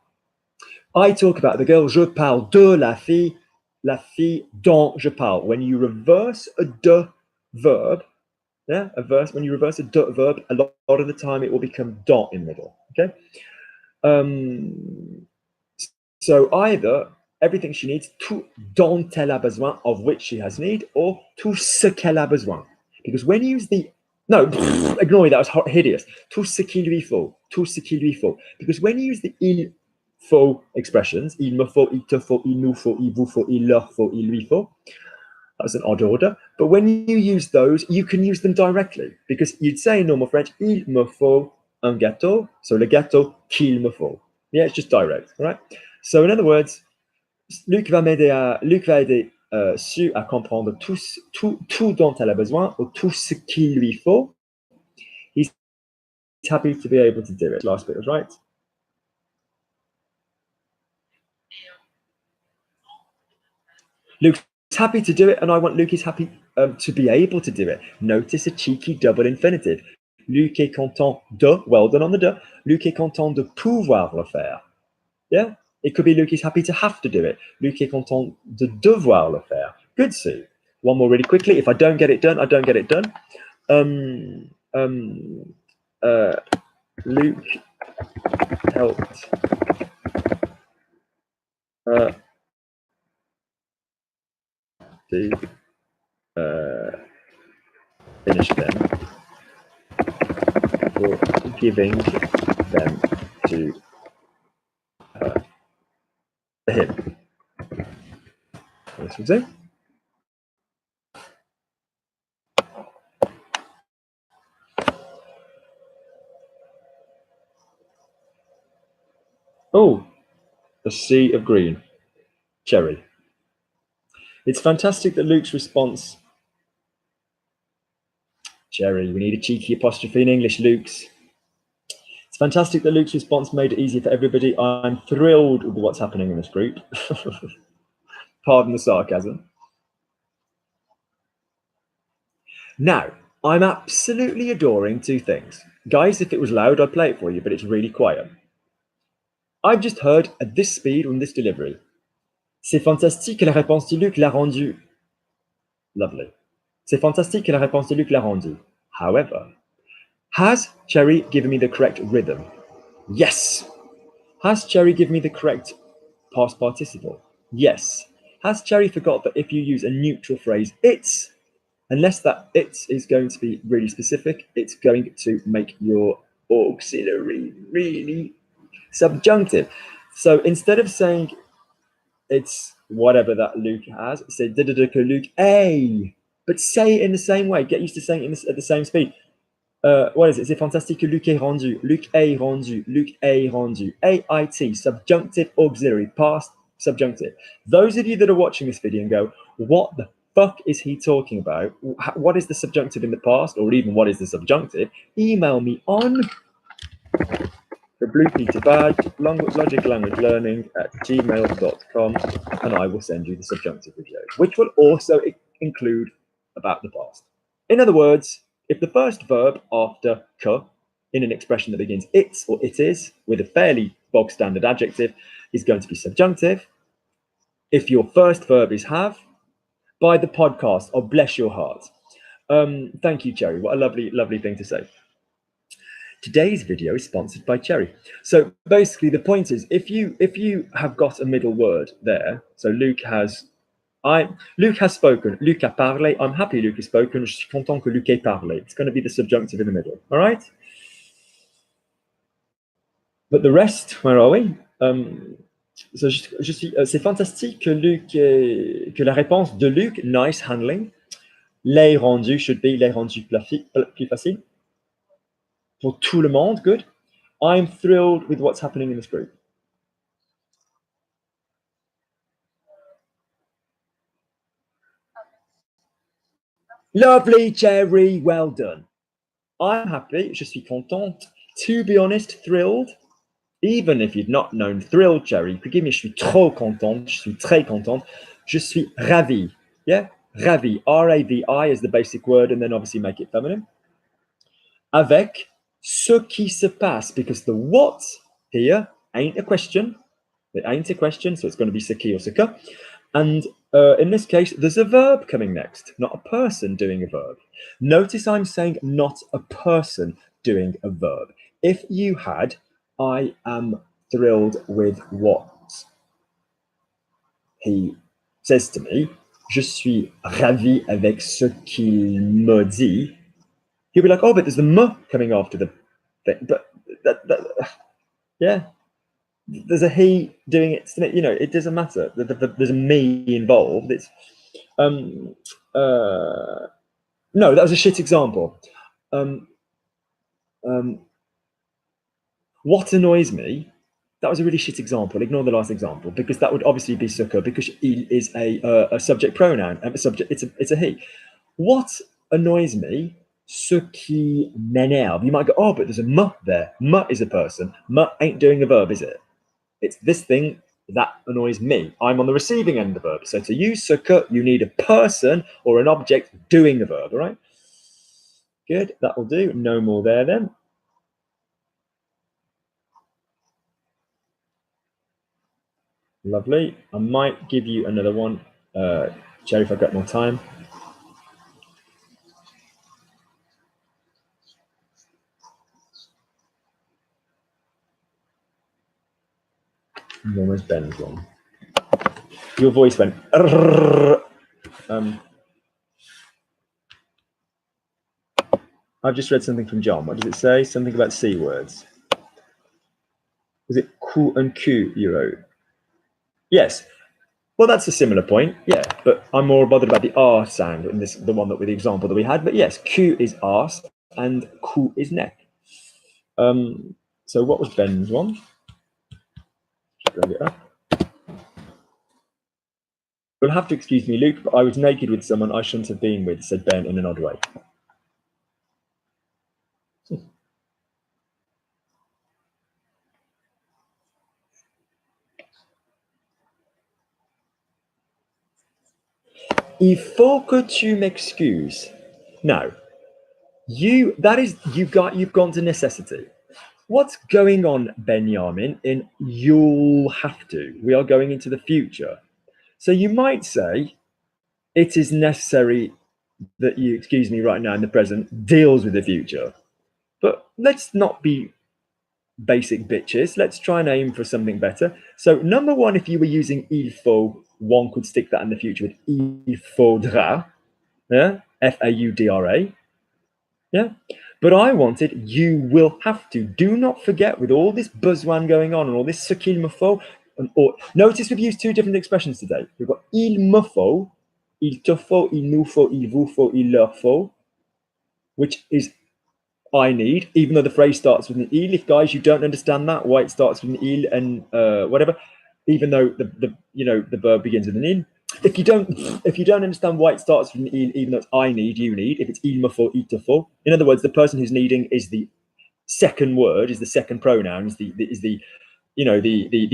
I talk about the girl, je parle de la fille dont je parle. When you reverse a de verb, when you reverse a de verb, a lot of the time it will become dont in the middle, okay? So either everything she needs, tout dont elle a besoin, of which she has need, or tout ce qu'elle a besoin. Because when you use ignore me, that was hideous. Tout ce qu'il lui faut, tout ce qu'il lui faut. Because when you use the il faut expressions, il me faut, il te faut, il nous faut, il vous faut, il leur faut, il lui faut, that's an odd order. But when you use those, you can use them directly. Because you'd say in normal French, il me faut un gâteau, so le gâteau qu'il me faut. Yeah, it's just direct, right? So in other words, Luc va aider Sue à comprendre tout dont elle a besoin, ou tout ce qu'il lui faut. He's happy to be able to do it. Last bit was right. Luke's happy to do it, and I want Luke is happy to be able to do it. Notice a cheeky double infinitive. Luc est content de, well done on the de. Luc est content de pouvoir le faire. Yeah? It could be Luke is happy to have to do it. Luc est content de devoir le faire. Good, Sue. One more really quickly. If I don't get it done, I don't get it done. Luke helped to finish them for giving them to him. This was it. Oh, the sea of green. Cherry. It's fantastic that Luke's response. Cherry, we need a cheeky apostrophe in English, Luke's. It's fantastic that Luke's response made it easier for everybody. I'm thrilled with what's happening in this group. Pardon the sarcasm. Now, I'm absolutely adoring two things. Guys, if it was loud, I'd play it for you, but it's really quiet. I've just heard at this speed on this delivery. C'est fantastique que la réponse de Luc l'a rendu. Lovely. C'est fantastique que la réponse de Luc l'a rendu. However, has Cherry given me the correct rhythm? Yes. Has Cherry given me the correct past participle? Yes. Has Cherry forgot that if you use a neutral phrase, it's, unless that it's is going to be really specific, it's going to make your auxiliary really subjunctive. So instead of saying it's whatever that Luke has, say que Luke a, but say it in the same way. Get used to saying it at the same speed. What is it? C'est fantastique que Luc est rendu. Luc est rendu. Luc est rendu. AIT, subjunctive auxiliary, past subjunctive. Those of you that are watching this video and go, what the fuck is he talking about? What is the subjunctive in the past? Or even what is the subjunctive? Email me on the Blue Peter Badge, Logic Language Learning at gmail.com, and I will send you the subjunctive video, which will also include about the past. In other words, if the first verb after que in an expression that begins it's or it is with a fairly bog standard adjective is going to be subjunctive. If your first verb is have, by the podcast, oh bless your heart. Thank you, Cherry. What a lovely, lovely thing to say. Today's video is sponsored by Cherry. So basically the point is, if you have got a middle word there, so Luke has spoken, Luc a parlé, I'm happy Luc has spoken, je suis content que Luc ait parlé. It's going to be the subjunctive in the middle, all right? But the rest, where are we? C'est fantastique que la réponse de Luc, nice handling. Les rendus should be les rendus plus facile. For tout le monde, good. I'm thrilled with what's happening in this group. Lovely, Cherry, well done. I'm happy, je suis contente. To be honest, thrilled. Even if you've not known thrilled, Cherry, you could give me je suis trop contente, je suis très contente. Je suis ravi. Yeah, ravi. R-A-V-I is the basic word, and then obviously make it feminine. Avec ce qui se passe, because the what here ain't a question. It ain't a question, so it's going to be ce qui or ce que. And in this case, there's a verb coming next, not a person doing a verb. Notice I'm saying not a person doing a verb. If you had, I am thrilled with what he says to me, je suis ravi avec ce qu'il me dit, you'll be like, oh, but there's the me coming after the thing. But yeah, there's a he doing it. You know, it doesn't matter. There's a me involved. It's no, that was a shit example. What annoys me? That was a really shit example. Ignore the last example because that would obviously be sukkah because il is a subject pronoun. A subject. It's a he. What annoys me? Ce qui m'énerve. You might go, oh, but there's a me there. Me is a person. Me ain't doing a verb, is it? It's this thing that annoys me. I'm on the receiving end of the verb. So to use sukkah, you need a person or an object doing a verb, all right? Good, that will do. No more there then. Lovely. I might give you another one. Cherry, if I've got more time. Almost Ben's one. Your voice went. I've just read something from John. What does it say? Something about C words. Was it Q and Q you wrote? Yes. Well, that's a similar point. Yeah, but I'm more bothered about the R sound in this, the one that with the example that we had. But yes, Q is arse and Q is neck. So what was Ben's one? Bring it up. You'll have to excuse me, Luke, but I was naked with someone I shouldn't have been with, said Ben in an odd way. Il faut que tu m'excuses. Now, you've gone to necessity. What's going on, Benjamin, in you'll have to? We are going into the future. So you might say, it is necessary that you excuse me right now in the present deals with the future. But let's not be basic bitches. Let's try and aim for something better. So number one, if you were using il faut, one could stick that in the future with il faudra, yeah? F-A-U-D-R-A. Yeah. But I wanted, you will have to. Do not forget, with all this besoin going on and all this ce qu'il me faut, or notice we've used two different expressions today. We've got il me faut, il te faut, il nous faut, il vous faut, il leur faut, which is I need, even though the phrase starts with an il. If guys, you don't understand that, why it starts with an il and whatever, even though the verb begins with an in. If you don't understand why it starts with an il, even though it's I need, you need, if it's il me faut, il te faut, in other words, the person who's needing is the second word, is the second pronoun, is the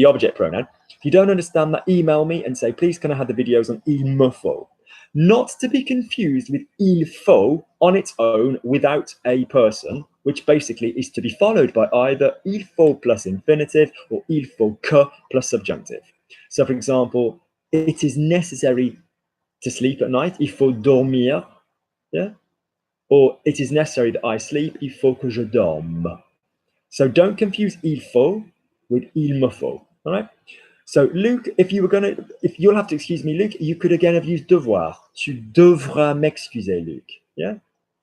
object pronoun. If you don't understand that, email me and say, please, can I have the videos on il me faut? Not to be confused with il faut on its own without a person, which basically is to be followed by either il faut plus infinitive or il faut que plus subjunctive. So, for example, it is necessary to sleep at night, il faut dormir, yeah? Or it is necessary that I sleep, il faut que je dorme. So don't confuse il faut with il me faut, all right? So Luke, if you'll have to excuse me, Luke, you could again have used devoir. Tu devras m'excuser, Luke. Yeah?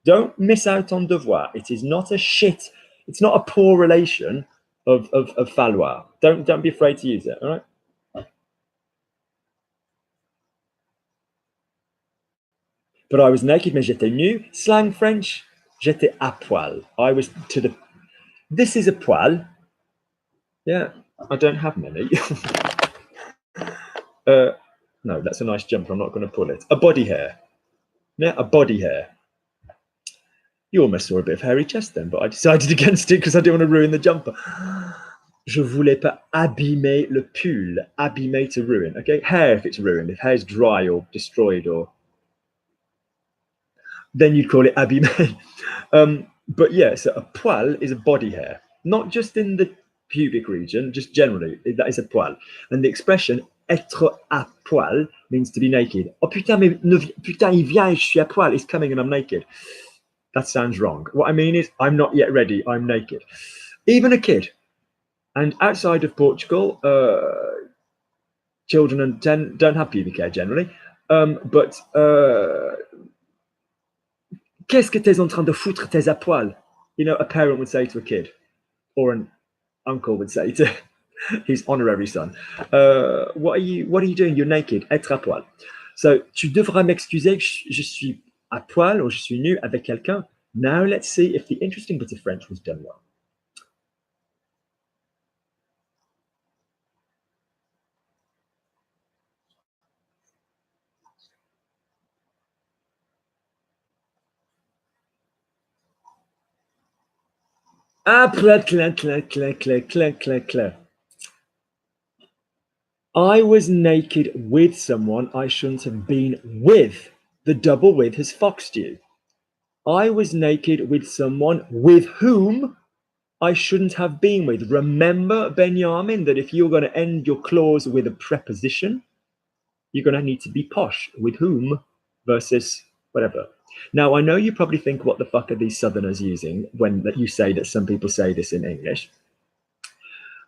Don't miss out on devoir. It is not it's not a poor relation of falloir. Don't be afraid to use it, all right? But I was naked, mais j'étais nu. Slang French, j'étais à poil. I was to the... This is a poil. Yeah, I don't have many. No, that's a nice jumper. I'm not going to pull it. A body hair. Yeah, a body hair. You almost saw a bit of hairy chest then, but I decided against it because I didn't want to ruin the jumper. Je voulais pas abîmer le pull. Abîmer, to ruin. Okay, hair if it's ruined. If hair's dry or destroyed, or then you'd call it abîmer. But yeah, so a poil is a body hair, not just in the pubic region, just generally. That is a poil. And the expression être à poil means to be naked. Oh putain, mais putain, il vient, je suis à poil. He's coming and I'm naked. That sounds wrong. What I mean is, I'm not yet ready. I'm naked. Even a kid. And outside of Portugal, children don't have pubic hair generally. But qu'est-ce que t'es en train de foutre tes à poil? You know, a parent would say to a kid, or an uncle would say to his honorary son, what are you doing? You're naked. Être à poil. So, tu devras m'excuser que je suis à poil or je suis nu avec quelqu'un. Now let's see if the interesting bit of French was done well. Ah, clac, clac, clac, clac, clac, clac, clac, clac. I was naked with someone I shouldn't have been with. The double with has foxed you. I was naked with someone with whom I shouldn't have been with. Remember, Benjamin, that if you're going to end your clause with a preposition, you're going to need to be posh. With whom versus whatever. Now, I know you probably think, what the fuck are these Southerners using when you say that some people say this in English?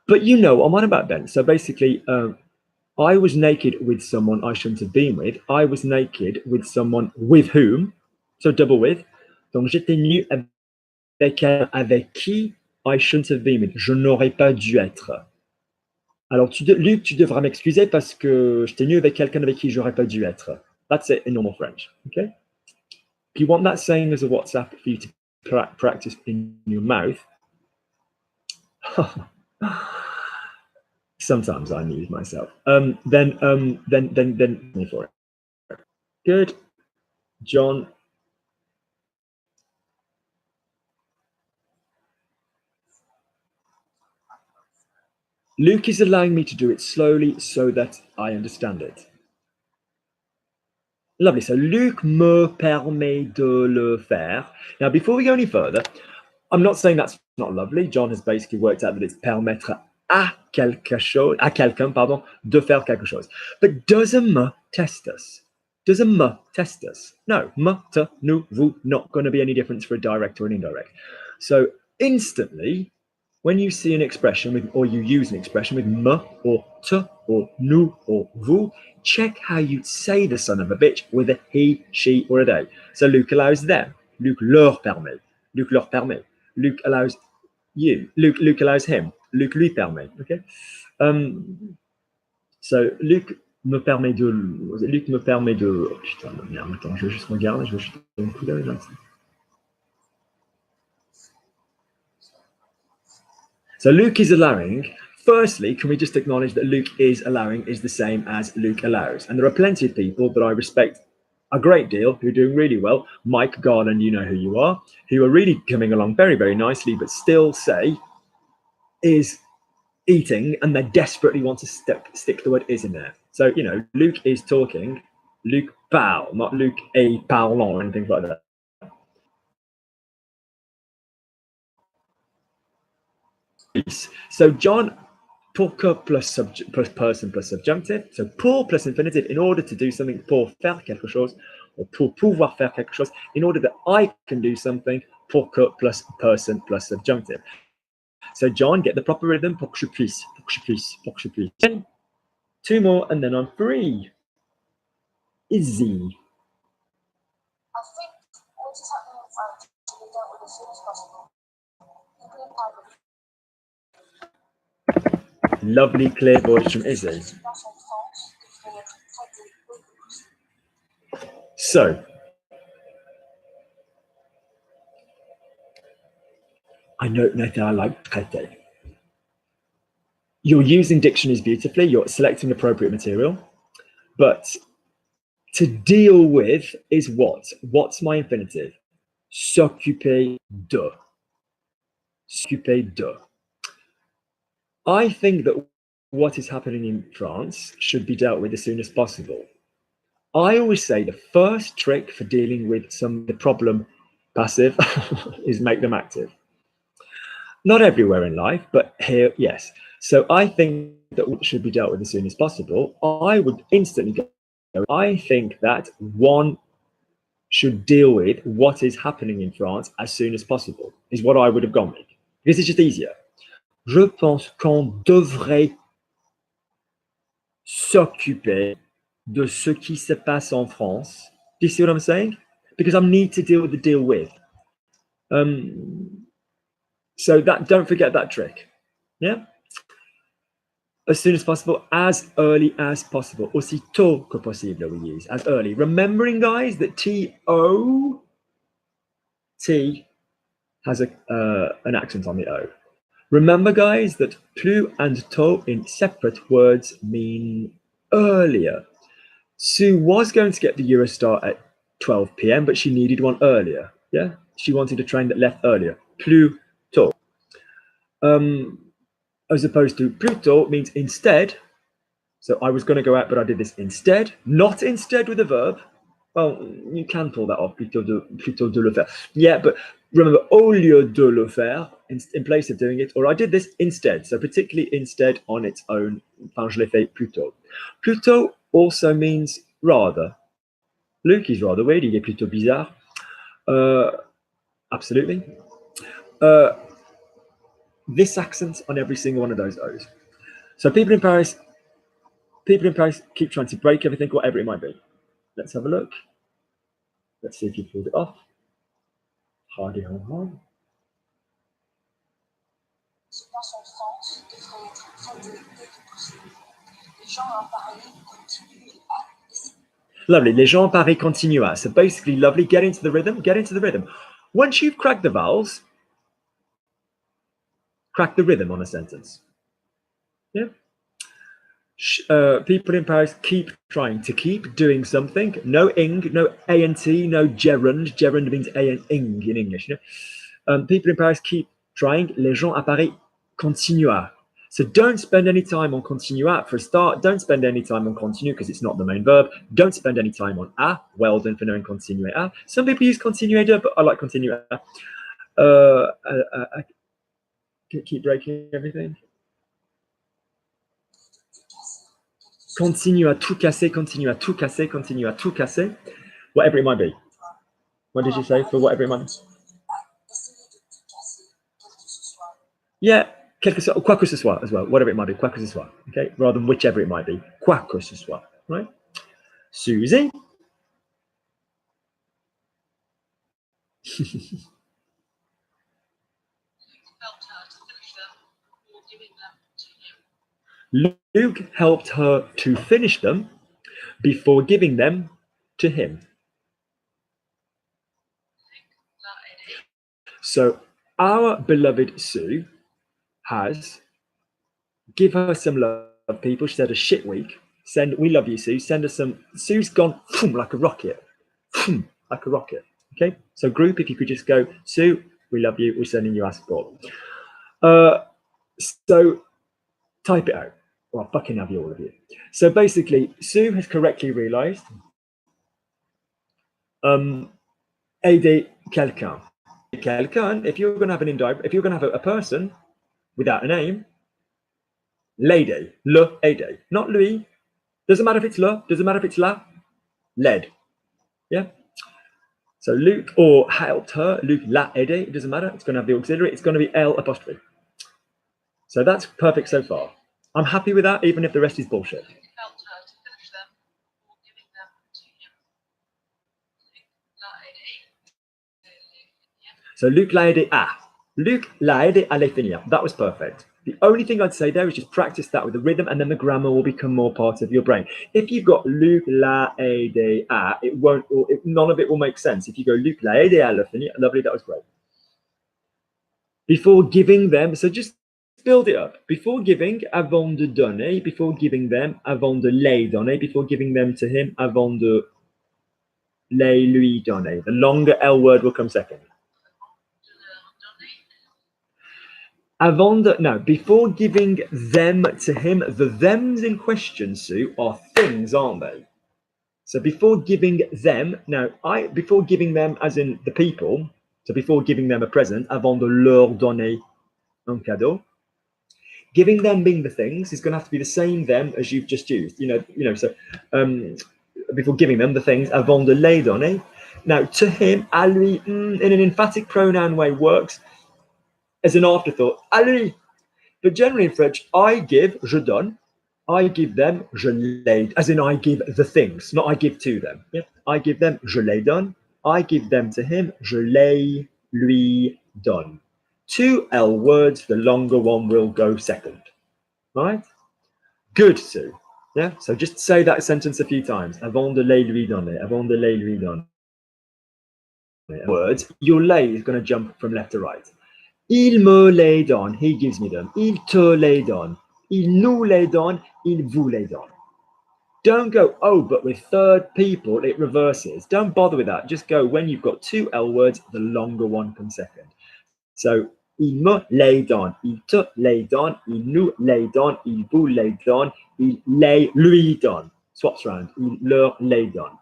But you know what I'm on about, Ben. So basically, I was naked with someone I shouldn't have been with. I was naked with someone with whom. So double with. Donc, j'étais nu avec quelqu'un avec qui I shouldn't have been with. Je n'aurais pas dû être. Alors, Luc, tu devras m'excuser parce que j'étais nu avec quelqu'un avec qui j'aurais pas dû être. That's it in normal French, okay? If you want that saying as a WhatsApp for you to practice in your mouth, sometimes I amuse myself. Then me for it. Good, John. Luke is allowing me to do it slowly so that I understand it. Lovely. So Luc me permet de le faire. Now, before we go any further, I'm not saying that's not lovely. John has basically worked out that it's permettre à quelqu'un, pardon, de faire quelque chose. But does a me test us? Does a me test us? No. Me, te, nous, vous, not going to be any difference for a direct or an indirect. So instantly, when you see an expression or you use an expression with me or te or nous or vous, check how you say the son of a bitch with a he, she, or a they. So Luc allows them. Luc leur permet. Luc leur permet. Luc allows you. Luc allows him. Luc lui permet. Okay. So Luc me permet de. Luc me permet de. Oh, putain de merde. Attends, je vais juste regarder. Je vais juste un coup d'œil là. So Luc is allowing. Firstly, can we just acknowledge that Luc is allowing is the same as Luc allows? And there are plenty of people that I respect a great deal who are doing really well. Mike Garland, you know who you are, who are really coming along very, very nicely, but still say is eating and they desperately want to stick the word is in there. So, you know, Luc is talking, Luc parle, not Luc est parlant or anything like that. So John, pour que plus person plus subjunctive. So pour plus infinitive in order to do something, pour faire quelque chose, or pour pouvoir faire quelque chose, in order that I can do something, pour que plus person plus subjunctive. So John, get the proper rhythm, pour que je puisse, pour que je puisse, pour que je puisse. Two more and then I'm free. Izzy. I think what is happening in France should be dealt with as soon as possible. People in power. Lovely clear voice from Izzy. So, I know that I like traiter. You're using dictionaries beautifully, you're selecting appropriate material, but to deal with is what? What's my infinitive? S'occuper de. S'occuper de. I think that what is happening in France should be dealt with as soon as possible. I always say the first trick for dealing with the problem passive is make them active. Not everywhere in life, but here, yes. So I think that what should be dealt with as soon as possible. I would instantly go, I think that one should deal with what is happening in France as soon as possible, is what I would have gone with. Because it's just easier. Je pense qu'on devrait s'occuper de ce qui se passe en France. Do you see what I'm saying? Because I need to deal with the deal with. So that, don't forget that trick. Yeah. As soon as possible, as early as possible. Aussi tôt que possible we use, as early. Remembering, guys, that T has an accent on the O. Remember, guys, that plus and tôt in separate words mean earlier. Sue was going to get the Eurostar at 12 p.m., but she needed one earlier. Yeah, she wanted a train that left earlier. Plus tôt. As opposed to plus tôt means instead. So I was going to go out, but I did this instead. Not instead with a verb. Well, you can pull that off, plutôt de le faire. Yeah, but remember, au lieu de le faire, in place of doing it, or I did this instead. So particularly instead on its own, enfin, je l'ai fait plutôt. Plutôt also means rather. Luc is rather weird, il est plutôt bizarre. Absolutely. This accent on every single one of those O's. So people in Paris keep trying to break everything, whatever it might be. Let's have a look. Let's see if you pulled it off. Hardy hon hon. Ce passe en France devrait être traité dès que possible. Les gens à Paris continuent à essayer. Lovely. Les gens à Paris continuent à. So basically, lovely. Get into the rhythm. Get into the rhythm. Once you've cracked the vowels, crack the rhythm on a sentence. Yeah. People in Paris keep trying to keep doing something. No ing, no ant, no gerund. Gerund means ing in English. You know? People in Paris keep trying. Les gens à Paris continuent à. So don't spend any time on continue at for a start. Don't spend any time on continue because it's not the main verb. Don't spend any time on a. Well done for knowing continue a. Some people use continue de, but I like continue a. Keep breaking everything. Continue à tout casser, continue à tout casser, continue à tout casser. Whatever it might be. What did you say for whatever it might be? Yeah, quoi que ce soit as well. Whatever it might be, quoi que ce soit. Okay, rather than whichever it might be. Quoi que ce soit. Right? Susie? Luke helped her to finish them before giving them to him. So our beloved Sue has give her some love, people. She's had a shit week. We love you, Sue. Send us some. Sue's gone like a rocket. Like a rocket. Okay. So group, if you could just go, Sue, we love you. We're sending you our support. So type it out. Well, fucking have you, all of you. So basically, Sue has correctly realized aider quelqu'un. Quelqu'un, if you're going to have an indirect, if you're going to have a person without a name, l'aider, le aider, not lui. Doesn't matter if it's le, doesn't matter if it's la, led. Yeah. So Luke or helped her, Luke l'a aidé, it doesn't matter. It's going to have the auxiliary. It's going to be L apostrophe. So that's perfect so far. I'm happy with that, even if the rest is bullshit. Helped her to finish them or giving them to him. Luke l'a aidé. So Luke l'a aidé à. Luke l'a aidé à les finir. That was perfect. The only thing I'd say there is just practice that with the rhythm, and then the grammar will become more part of your brain. If you've got Luke l'a aidé à, it won't, none of it will make sense. If you go Luke l'a aidé à le finir, lovely, that was great. Before giving them, so just build it up. Before giving, avant de donner. Before giving them, avant de les donner. Before giving them to him, avant de les lui donner. The longer L word will come second. Before giving them to him, the thems in question, Sue, are things, aren't they? So before giving them, before giving them as in the people, so before giving them a present, avant de leur donner un cadeau, giving them being the things is going to have to be the same them as you've just used. So before giving them the things, avant de les donner. Now, to him, à lui, in an emphatic pronoun way works as an afterthought, à lui. But generally in French, I give, je donne. I give them, je les, as in I give the things, not I give to them. Yeah? I give them, je les donne. I give them to him, je les lui donne. 2 L words, the longer one will go second. Right? Good, Sue. Yeah? So just say that sentence a few times. Avant de les lui donner, avant de les lui donner. Words, your les is going to jump from left to right. Il me les donne, he gives me them. Il te les donne. Il nous les donne, il vous les donne. Don't go, oh, but with third people, it reverses. Don't bother with that. Just go, when you've got 2 L words, the longer one comes second. So, il me les donne, il te les donne, il nous les donne, il vous les donne, il les lui donne. Swaps around, il leur les donne.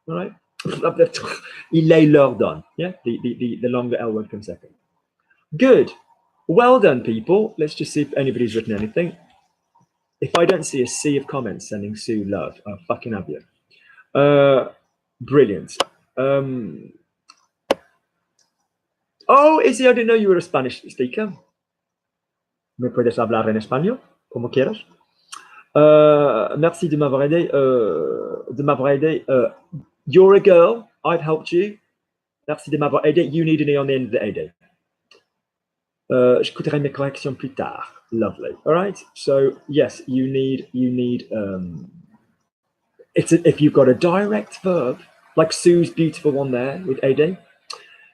All right? Il les leur donne. Yeah, the longer L word comes second. Good. Well done, people. Let's just see if anybody's written anything. If I don't see a sea of comments sending Sue love, I'll fucking have you. Brilliant. Oh, Izzy, I didn't know you were a Spanish speaker. ¿Me puedes hablar en español? Como quieras. Merci de m'avoir aidé. You're a girl. I've helped you. Merci de m'avoir aidé. You need an E on the end of the aidé. J'écouterai mes corrections plus tard. Lovely. All right. So yes, you need. If you've got a direct verb, like Sue's beautiful one there with aidé.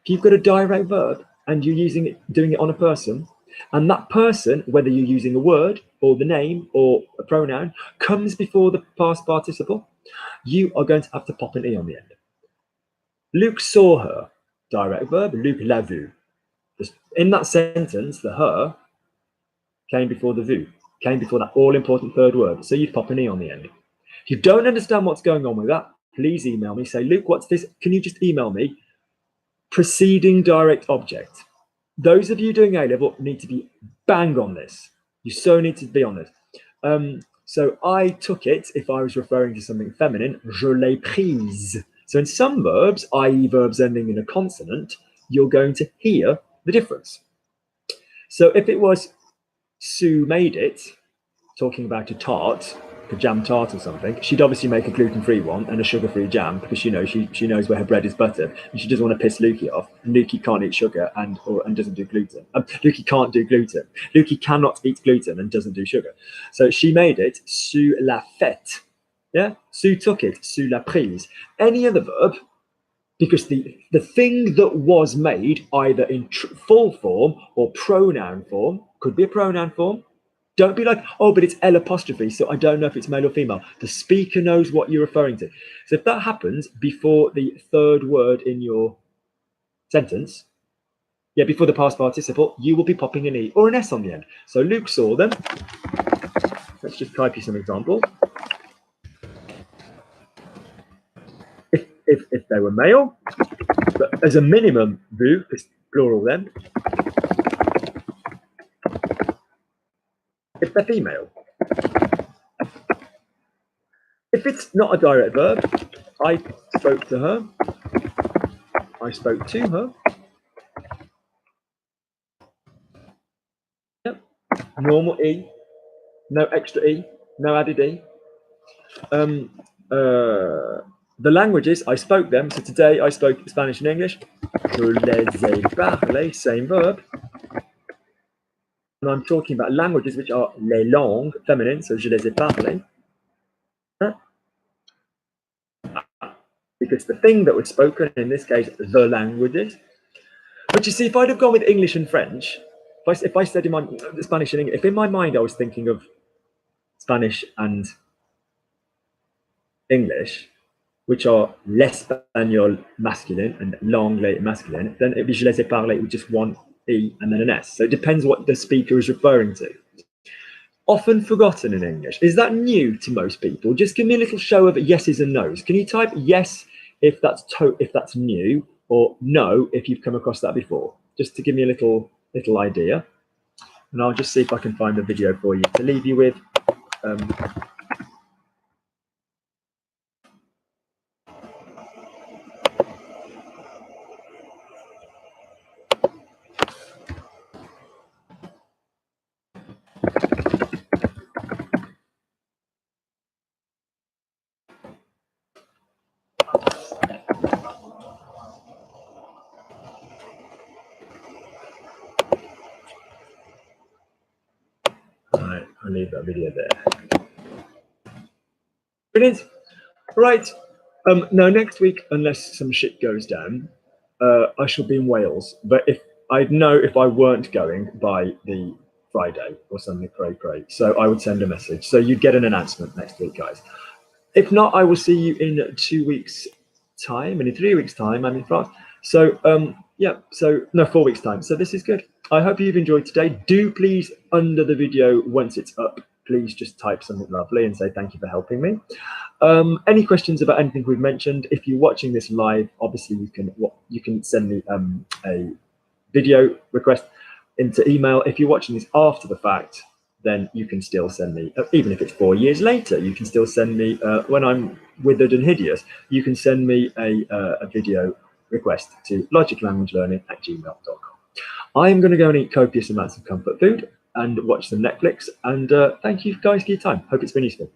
If you've got a direct verb and you're doing it on a person, and that person, whether you're using a word or the name or a pronoun, comes before the past participle, you are going to have to pop an E on the end. Luke saw her. Direct verb. Luke l'a vu. In that sentence, the her came before the vu, came before that all-important third word. So you'd pop an E on the end. If you don't understand what's going on with that, please email me. Say, Luke, what's this? Can you just email me? Preceding direct object. Those of you doing A-level need to be bang on this. You so need to be on this. So I took it, if I was referring to something feminine, je l'ai prise. So in some verbs, i.e. verbs ending in a consonant, you're going to hear the difference. So if it was Sue made it, talking about a tart, a jam tart or something, she'd obviously make a gluten-free one and a sugar-free jam because she knows where her bread is buttered, and she doesn't want to piss Lukey off. And Lukey can't eat sugar and doesn't do gluten. Lukey can't do gluten. Lukey cannot eat gluten and doesn't do sugar. So she made it sous la fête. Yeah, Sue took it, sous la prise. Any other verb, because the thing that was made either in full form or pronoun form, could be a pronoun form. Don't be like, oh, but it's L apostrophe, so I don't know if it's male or female. The speaker knows what you're referring to. So if that happens before the third word in your sentence, before the past participle, you will be popping an E or an S on the end. So Luke saw them. Let's just type you some examples. If they were male, but as a minimum, vous, it's plural then. If they're female. If it's not a direct verb, I spoke to her. I spoke to her. Yep. Normal E. No extra E. No added E. The languages, I spoke them. So today I spoke Spanish and English. Je les ai parlé, same verb. And I'm talking about languages which are les langues, feminine, so je les ai parlé. Because the thing that was spoken, in this case, the languages. But you see, if I'd have gone with English and French, if I said in my Spanish and English, if in my mind I was thinking of Spanish and English, which are l'espagnol masculine and l'anglais masculine, then it'd be je les ai parlé with just one E and then an S. So it depends what the speaker is referring to. Often forgotten in English. Is that new to most people? Just give me a little show of yeses and nos. Can you type yes if that's new, or no if you've come across that before? Just to give me a little idea. And I'll just see if I can find the video for you to leave you with. Right, I'll leave that video there. Brilliant. Right. No, next week, unless some shit goes down, I shall be in Wales. But if I weren't going by the Friday or something cray. So I would send a message. So you'd get an announcement next week, guys. If not, I will see you in 2 weeks' time, and in 3 weeks' time, I'm in France. So 4 weeks' time. So this is good. I hope you've enjoyed today. Do please, under the video, once it's up, please just type something lovely and say thank you for helping me. Any questions about anything we've mentioned? If you're watching this live, obviously you can send me a video request into email. If you're watching this after the fact, then you can still send me, even if it's 4 years later, you can still send me, when I'm withered and hideous, you can send me a video request to logiclanguagelearning@gmail.com. I'm going to go and eat copious amounts of comfort food and watch some Netflix. And thank you guys for your time. Hope it's been useful.